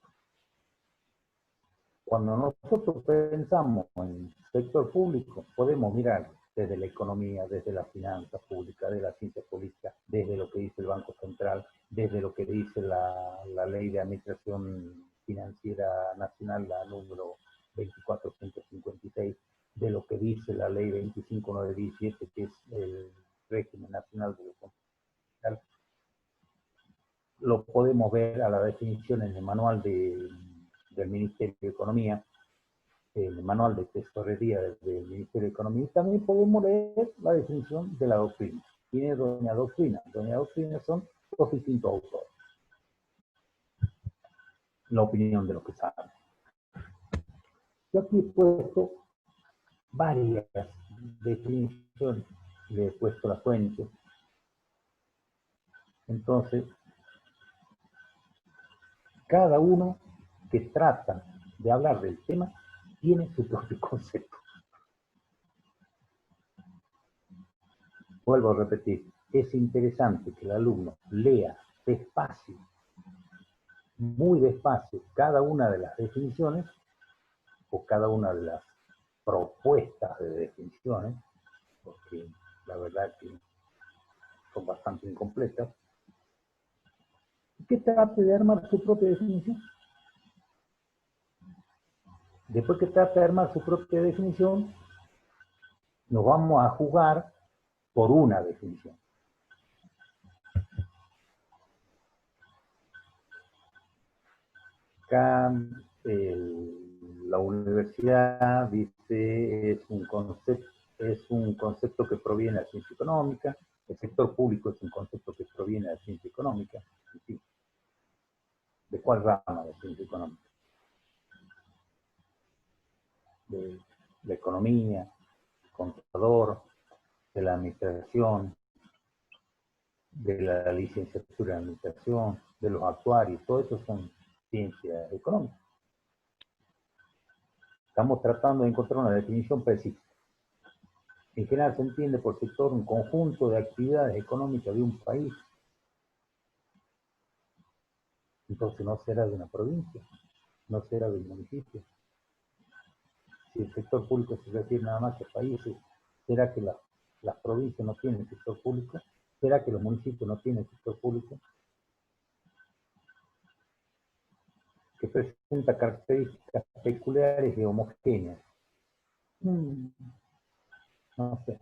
Cuando nosotros pensamos en sector público, podemos mirar desde la economía, desde la finanza pública, de la ciencia política, desde lo que dice el Banco Central, desde lo que dice la Ley de Administración Financiera Nacional, la número 2456, de lo que dice la Ley 25917, que es el régimen nacional de lo constitucional. Lo podemos ver a la definición en el manual del Ministerio de Economía, el manual de tesorería del Ministerio de Economía. Y también podemos leer la definición de la doctrina. ¿Quién es Doña Doctrina? Doña Doctrina son dos distintos autores. La opinión de los que saben. Yo aquí he puesto varias definiciones, le he puesto la fuente. Entonces, cada uno que trata de hablar del tema tiene su propio concepto. Vuelvo a repetir, es interesante que el alumno lea despacio, muy despacio, cada una de las definiciones o cada una de las propuestas de definiciones, porque la verdad que son bastante incompletas, y que trate de armar su propia definición. Después que trate de armar su propia definición, nos vamos a jugar por una definición. Acá la universidad dice es un concepto que proviene de la ciencia económica, el sector público es un concepto que proviene de la ciencia económica. ¿Sí? ¿De cuál rama de la ciencia económica? De la economía, contador, de la administración, de la licenciatura en administración, de los actuarios, todo eso son ciencias económicas. Estamos tratando de encontrar una definición precisa. En general se entiende por sector un conjunto de actividades económicas de un país. Entonces no será de una provincia, no será de un municipio. Si el sector público se refiere nada más a países, ¿será que las provincias no tienen sector público? ¿Será que los municipios no tienen sector público? Que presenta características peculiares y homogéneas. No sé.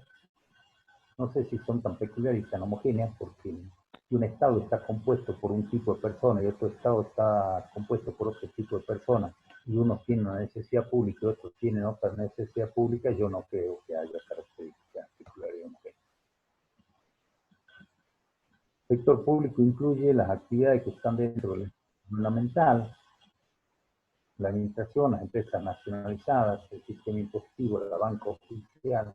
No sé si son tan peculiares y tan homogéneas porque si un Estado está compuesto por un tipo de persona y otro Estado está compuesto por otro tipo de personas, y unos tienen una necesidad pública y otros tienen otra necesidad pública, yo no creo que haya características particulares. El sector público incluye las actividades que están dentro del fundamental, la administración, las empresas nacionalizadas, el sistema impositivo, la banca oficial.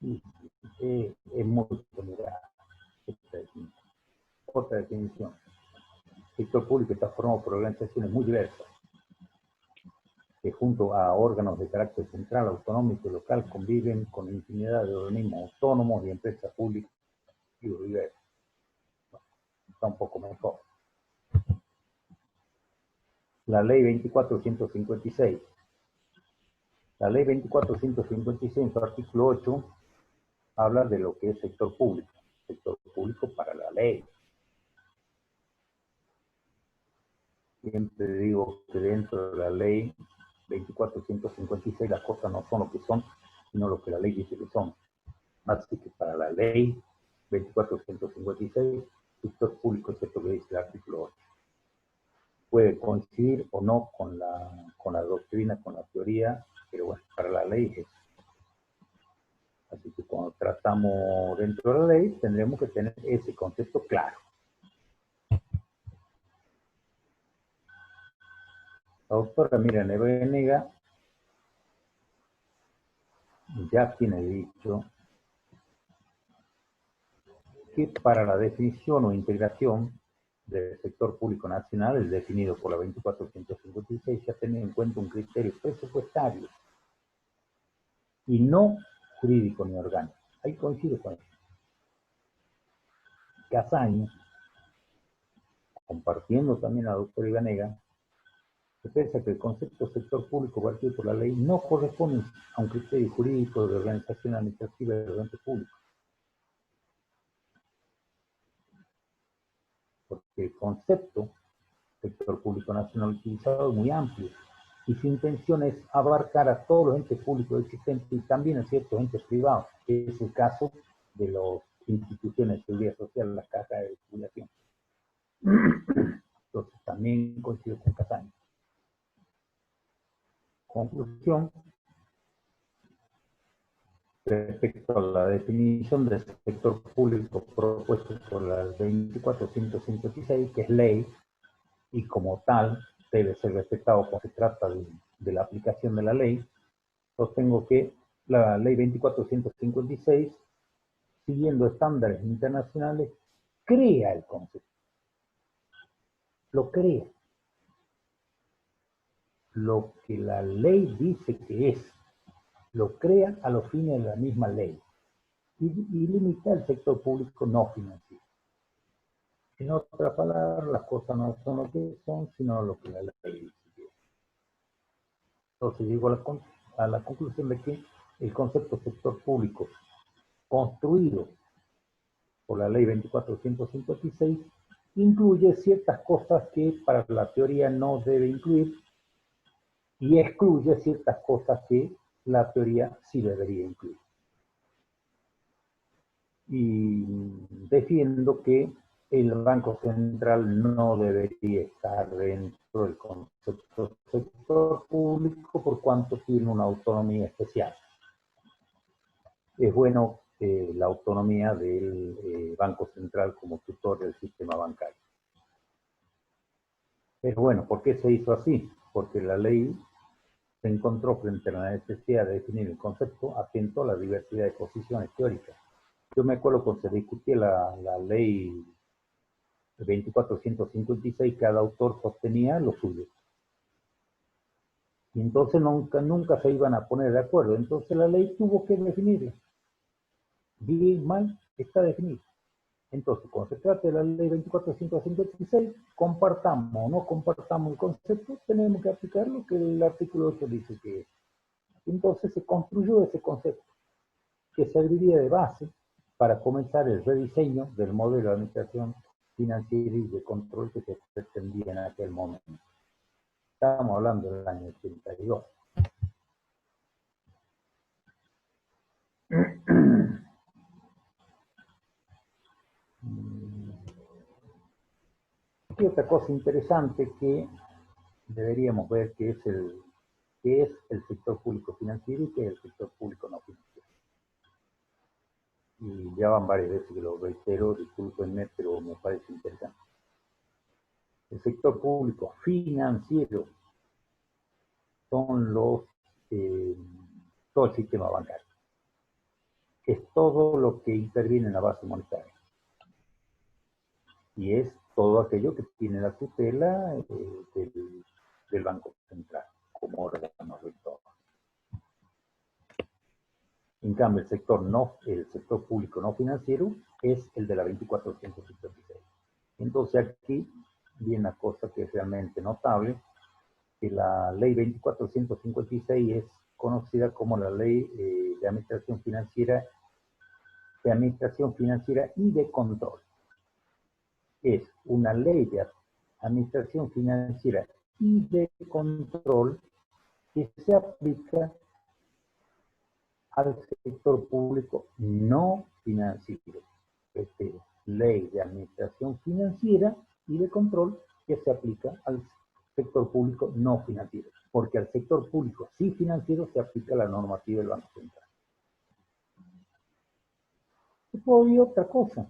Y, es muy general esta definición. Otra definición. El sector público está formado por organizaciones muy diversas, que junto a órganos de carácter central, autonómico y local conviven con infinidad de organismos autónomos y empresas públicas y diversas. Está un poco mejor. La ley 24.156. La ley 24.156, en su artículo 8, habla de lo que es sector público. Sector público para la ley. Siempre digo que dentro de la ley 24.156 las cosas no son lo que son, sino lo que la ley dice que son. Así que para la ley 24.156, sector público es esto que dice el artículo 8. Puede coincidir o no con la doctrina, con la teoría, pero bueno, para la ley es. Así que cuando tratamos dentro de la ley, tendremos que tener ese concepto claro. La doctora Miriam Ebenega ya tiene dicho que para la definición o integración del sector público nacional, el definido por la 24.156, se ha tenido en cuenta un criterio presupuestario y no jurídico ni orgánico. Ahí coincido con eso. Casaño, compartiendo también a la doctora Ibanega, se piensa que el concepto sector público partido por la ley no corresponde a un criterio jurídico de organización administrativa del ente público. Porque el concepto sector público nacional utilizado es muy amplio y su intención es abarcar a todos los entes públicos existentes y también a ciertos entes privados, que es el caso de las instituciones de seguridad social, las cajas de jubilación. Entonces también coincido con Casaño. Conclusión, respecto a la definición del sector público propuesto por la 24.156, que es ley, y como tal debe ser respetado cuando se trata de la aplicación de la ley, sostengo que la ley 24.156, siguiendo estándares internacionales, crea el concepto. Lo crea. Lo que la ley dice que es, lo crea a los fines de la misma ley y limita el sector público no financiero. En otras palabras, las cosas no son lo que son, sino lo que la ley dice. Entonces llego a la conclusión de que el concepto sector público construido por la ley 24.156 incluye ciertas cosas que para la teoría no debe incluir y excluye ciertas cosas que la teoría sí debería incluir. Y defiendo que el Banco Central no debería estar dentro del concepto sector público por cuanto tiene una autonomía especial. Es bueno la autonomía del Banco Central como tutor del sistema bancario. Pero bueno, ¿por qué se hizo así? Porque la ley se encontró frente a la necesidad de definir el concepto atento a la diversidad de posiciones teóricas. Yo me acuerdo cuando se discutía la ley 24.156, cada autor sostenía lo suyo. Y entonces nunca se iban a poner de acuerdo. Entonces la ley tuvo que definirla. Bien, mal, está definida. Entonces, cuando se trata de la ley 24.156, compartamos o no compartamos el concepto, tenemos que aplicar lo que el artículo 8 dice que es. Entonces se construyó ese concepto, que serviría de base para comenzar el rediseño del modelo de administración financiera y de control que se pretendía en aquel momento. Estamos hablando del año 82. Y otra cosa interesante que deberíamos ver qué es el sector público financiero y qué es el sector público no financiero. Y ya van varias veces que lo reitero, discúlpenme, pero me parece interesante. El sector público financiero son todo el sistema bancario. Es todo lo que interviene en la base monetaria. Y es todo aquello que tiene la tutela del Banco Central como órgano rector. En cambio, el sector público no financiero es el de la 2456. Entonces aquí viene una cosa que es realmente notable, que la ley 2456 es conocida como la ley de administración financiera y de control. Es una ley de administración financiera y de control que se aplica al sector público no financiero. Ley de administración financiera y de control que se aplica al sector público no financiero, porque al sector público sí financiero se aplica la normativa del Banco Central. Y puedo decir otra cosa.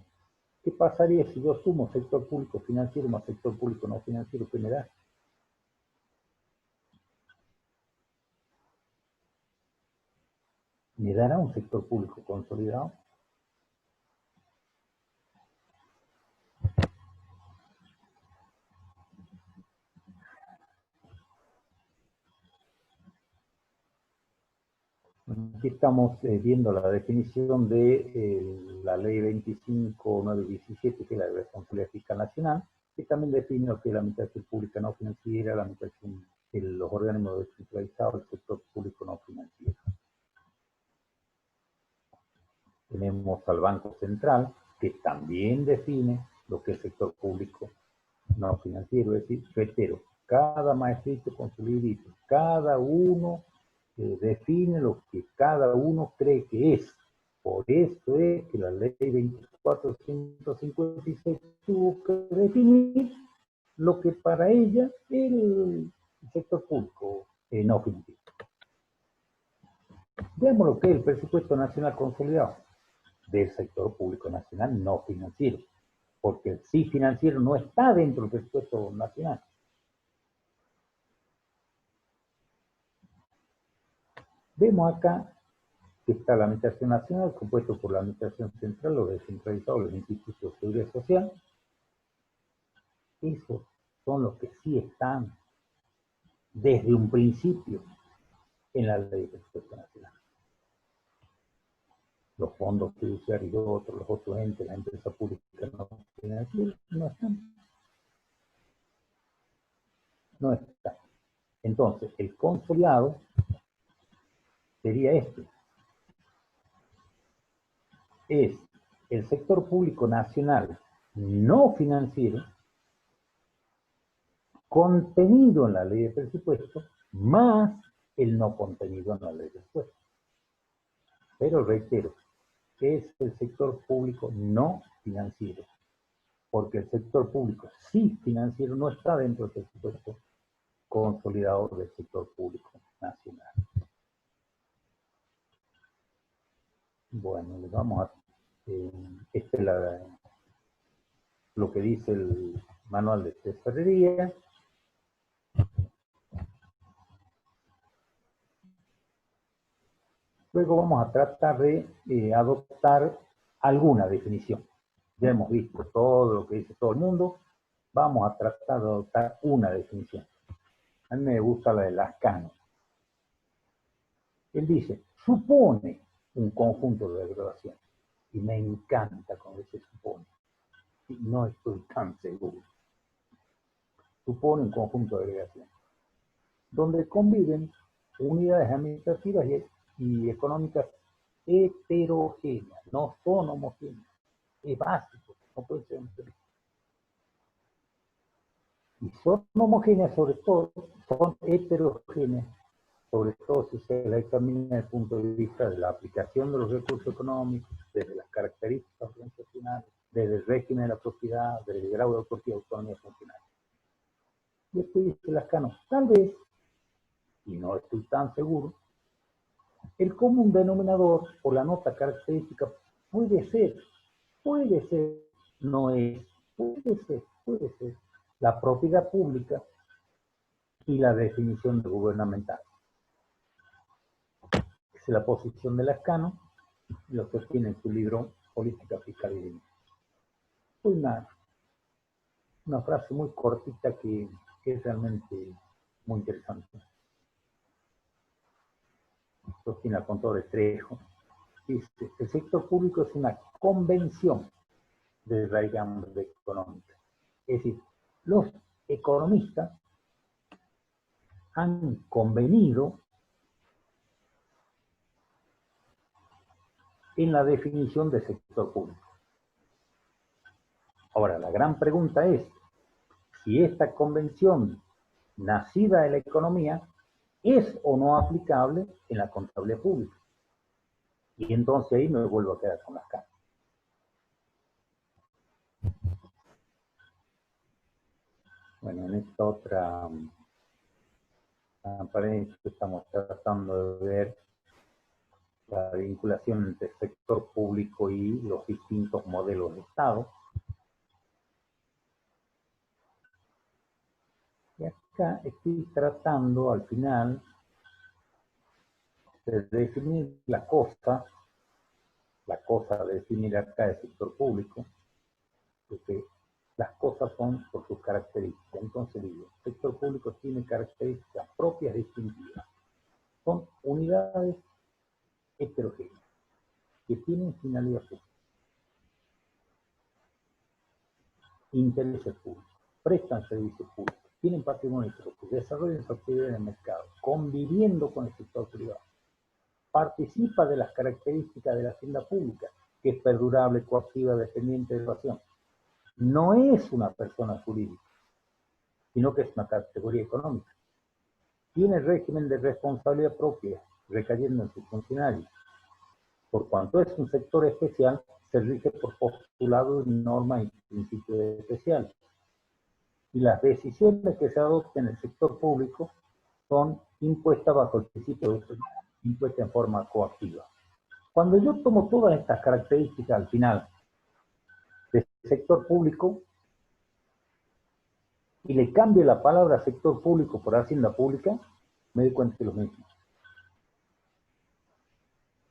¿Qué pasaría si yo sumo sector público financiero más sector público no financiero? ¿Qué me da? ¿Me dará un sector público consolidado? Aquí estamos viendo la definición de la ley 25.917, que es la de responsabilidad fiscal nacional, que también define lo que es la administración pública no financiera, la administración de los organismos descentralizados, el sector público no financiero. Tenemos al Banco Central, que también define lo que es el sector público no financiero, es decir, reitero, cada maestrito con su librito, cada uno define lo que cada uno cree que es. Por eso es que la ley 2456 tuvo que definir lo que para ella es el sector público no financiero. Veamos lo que es el presupuesto nacional consolidado del sector público nacional no financiero, porque el sí financiero no está dentro del presupuesto nacional. Vemos acá que está la administración nacional, compuesto por la administración central, los descentralizados, los institutos de seguridad social. Esos son los que sí están desde un principio en la ley de presupuesto nacional. Los fondos fiduciarios y los otros entes, la empresa pública no financiera, no están. No están. Entonces, el consolidado sería este. Es el sector público nacional no financiero contenido en la ley de presupuesto más el no contenido en la ley de presupuesto. Pero reitero, es el sector público no financiero, porque el sector público sí financiero no está dentro del presupuesto consolidado del sector público nacional. Bueno, les vamos a... este es lo que dice el manual de tesorería. Luego vamos a tratar de adoptar alguna definición. Ya hemos visto todo lo que dice todo el mundo. Vamos a tratar de adoptar una definición. A mí me gusta la de Lascano. Él dice, supone un conjunto de degradaciones. Y me encanta cuando se supone. Y no estoy tan seguro. Supone un conjunto de agregaciones, donde conviven unidades administrativas y económicas heterogéneas, no son homogéneas. Es básico, no puede ser. Y son homogéneas sobre todo, son heterogéneas, sobre todo si se la examina desde el punto de vista de la aplicación de los recursos económicos, desde las características organizacionales, desde el régimen de la propiedad, desde el grado de autonomía funcional. Y después dice Lascano, tal vez, y no estoy tan seguro, el común denominador o la nota característica puede ser, no es, puede ser la propiedad pública y la definición de gubernamental. Esa es la posición de Lascano, lo que tiene en su libro Política Fiscal y Dinero. Una frase muy cortita que es realmente muy interesante. Sostiene el contador Trejo. Dice, el sector público es una convención de raigambre económica. Es decir, los economistas han convenido en la definición de sector público. Ahora, la gran pregunta es si esta convención nacida de la economía es o no aplicable en la contabilidad pública. Y entonces ahí me vuelvo a quedar con las caras. Bueno, en esta otra apariencia estamos tratando de ver la vinculación entre el sector público y los distintos modelos de Estado. Y acá estoy tratando al final de definir la cosa de definir acá el sector público, porque las cosas son por sus características. Entonces digo, el sector público tiene características propias distintivas. Son unidades heterogéneas que tienen finalidad pública, intereses públicos, prestan servicios públicos, tienen patrimonio propio, desarrollan su actividad en el mercado, conviviendo con el sector privado, participa de las características de la hacienda pública, que es perdurable, coactiva, dependiente de evasión. No es una persona jurídica, sino que es una categoría económica. Tiene régimen de responsabilidad propia, recayendo en sus funcionarios. Por cuanto es un sector especial, se rige por postulados, normas y principios especiales. Y las decisiones que se adopten en el sector público son impuestas bajo el principio de impuesta en forma coactiva. Cuando yo tomo todas estas características al final del sector público y le cambio la palabra sector público por hacienda pública, me doy cuenta que es lo mismo.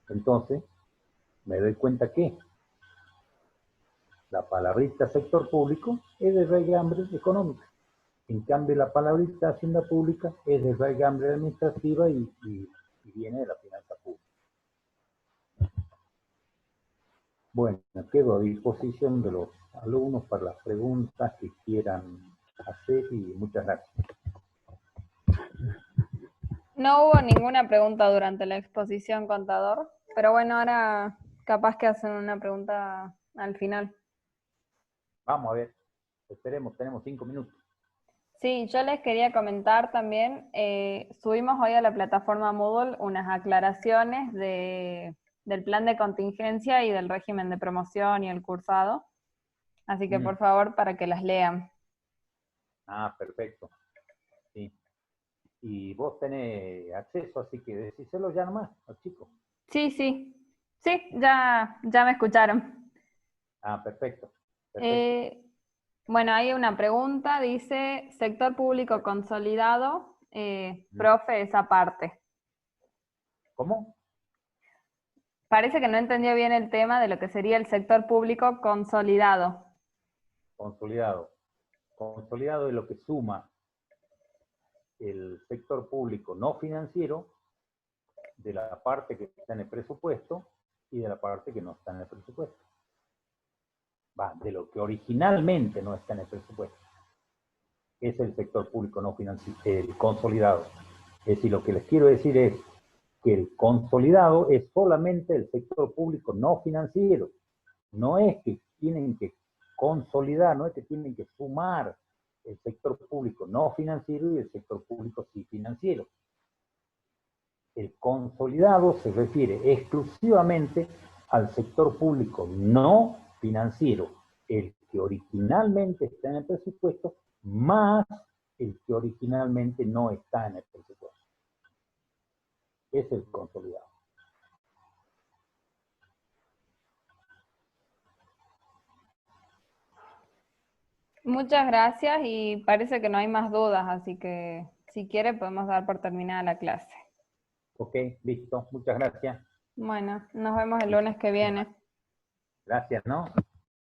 Entonces, me doy cuenta que la palabrita sector público es de raigambre económica. En cambio, la palabrita hacienda pública es de raigambre administrativa y viene de la finanza pública. Bueno, quedo a disposición de los alumnos para las preguntas que quieran hacer y muchas gracias. No hubo ninguna pregunta durante la exposición, contador, pero bueno, ahora capaz que hacen una pregunta al final. Vamos a ver, esperemos, tenemos 5 minutos. Sí, yo les quería comentar también, subimos hoy a la plataforma Moodle unas aclaraciones del plan de contingencia y del régimen de promoción y el cursado, así que por favor para que las lean. Ah, perfecto. Sí. Y vos tenés acceso, así que decíselo ya nomás al chico. Sí, sí, sí, ya me escucharon. Ah, perfecto. Perfecto. Bueno, hay una pregunta, dice, sector público consolidado, profe, esa parte. ¿Cómo? Parece que no entendió bien el tema de lo que sería el sector público consolidado. Consolidado. Consolidado es lo que suma el sector público no financiero de la parte que está en el presupuesto y de la parte que no está en el presupuesto. Va, de lo que originalmente no está en el presupuesto. Es el sector público no financiero, el consolidado. Es decir, lo que les quiero decir es que el consolidado es solamente el sector público no financiero. No es que tienen que consolidar, no es que tienen que sumar el sector público no financiero y el sector público sí financiero. El consolidado se refiere exclusivamente al sector público no financiero, el que originalmente está en el presupuesto, más el que originalmente no está en el presupuesto. Es el consolidado. Muchas gracias y parece que no hay más dudas, así que si quiere podemos dar por terminada la clase. Ok, listo. Muchas gracias. Bueno, nos vemos el lunes que viene. Gracias, ¿no?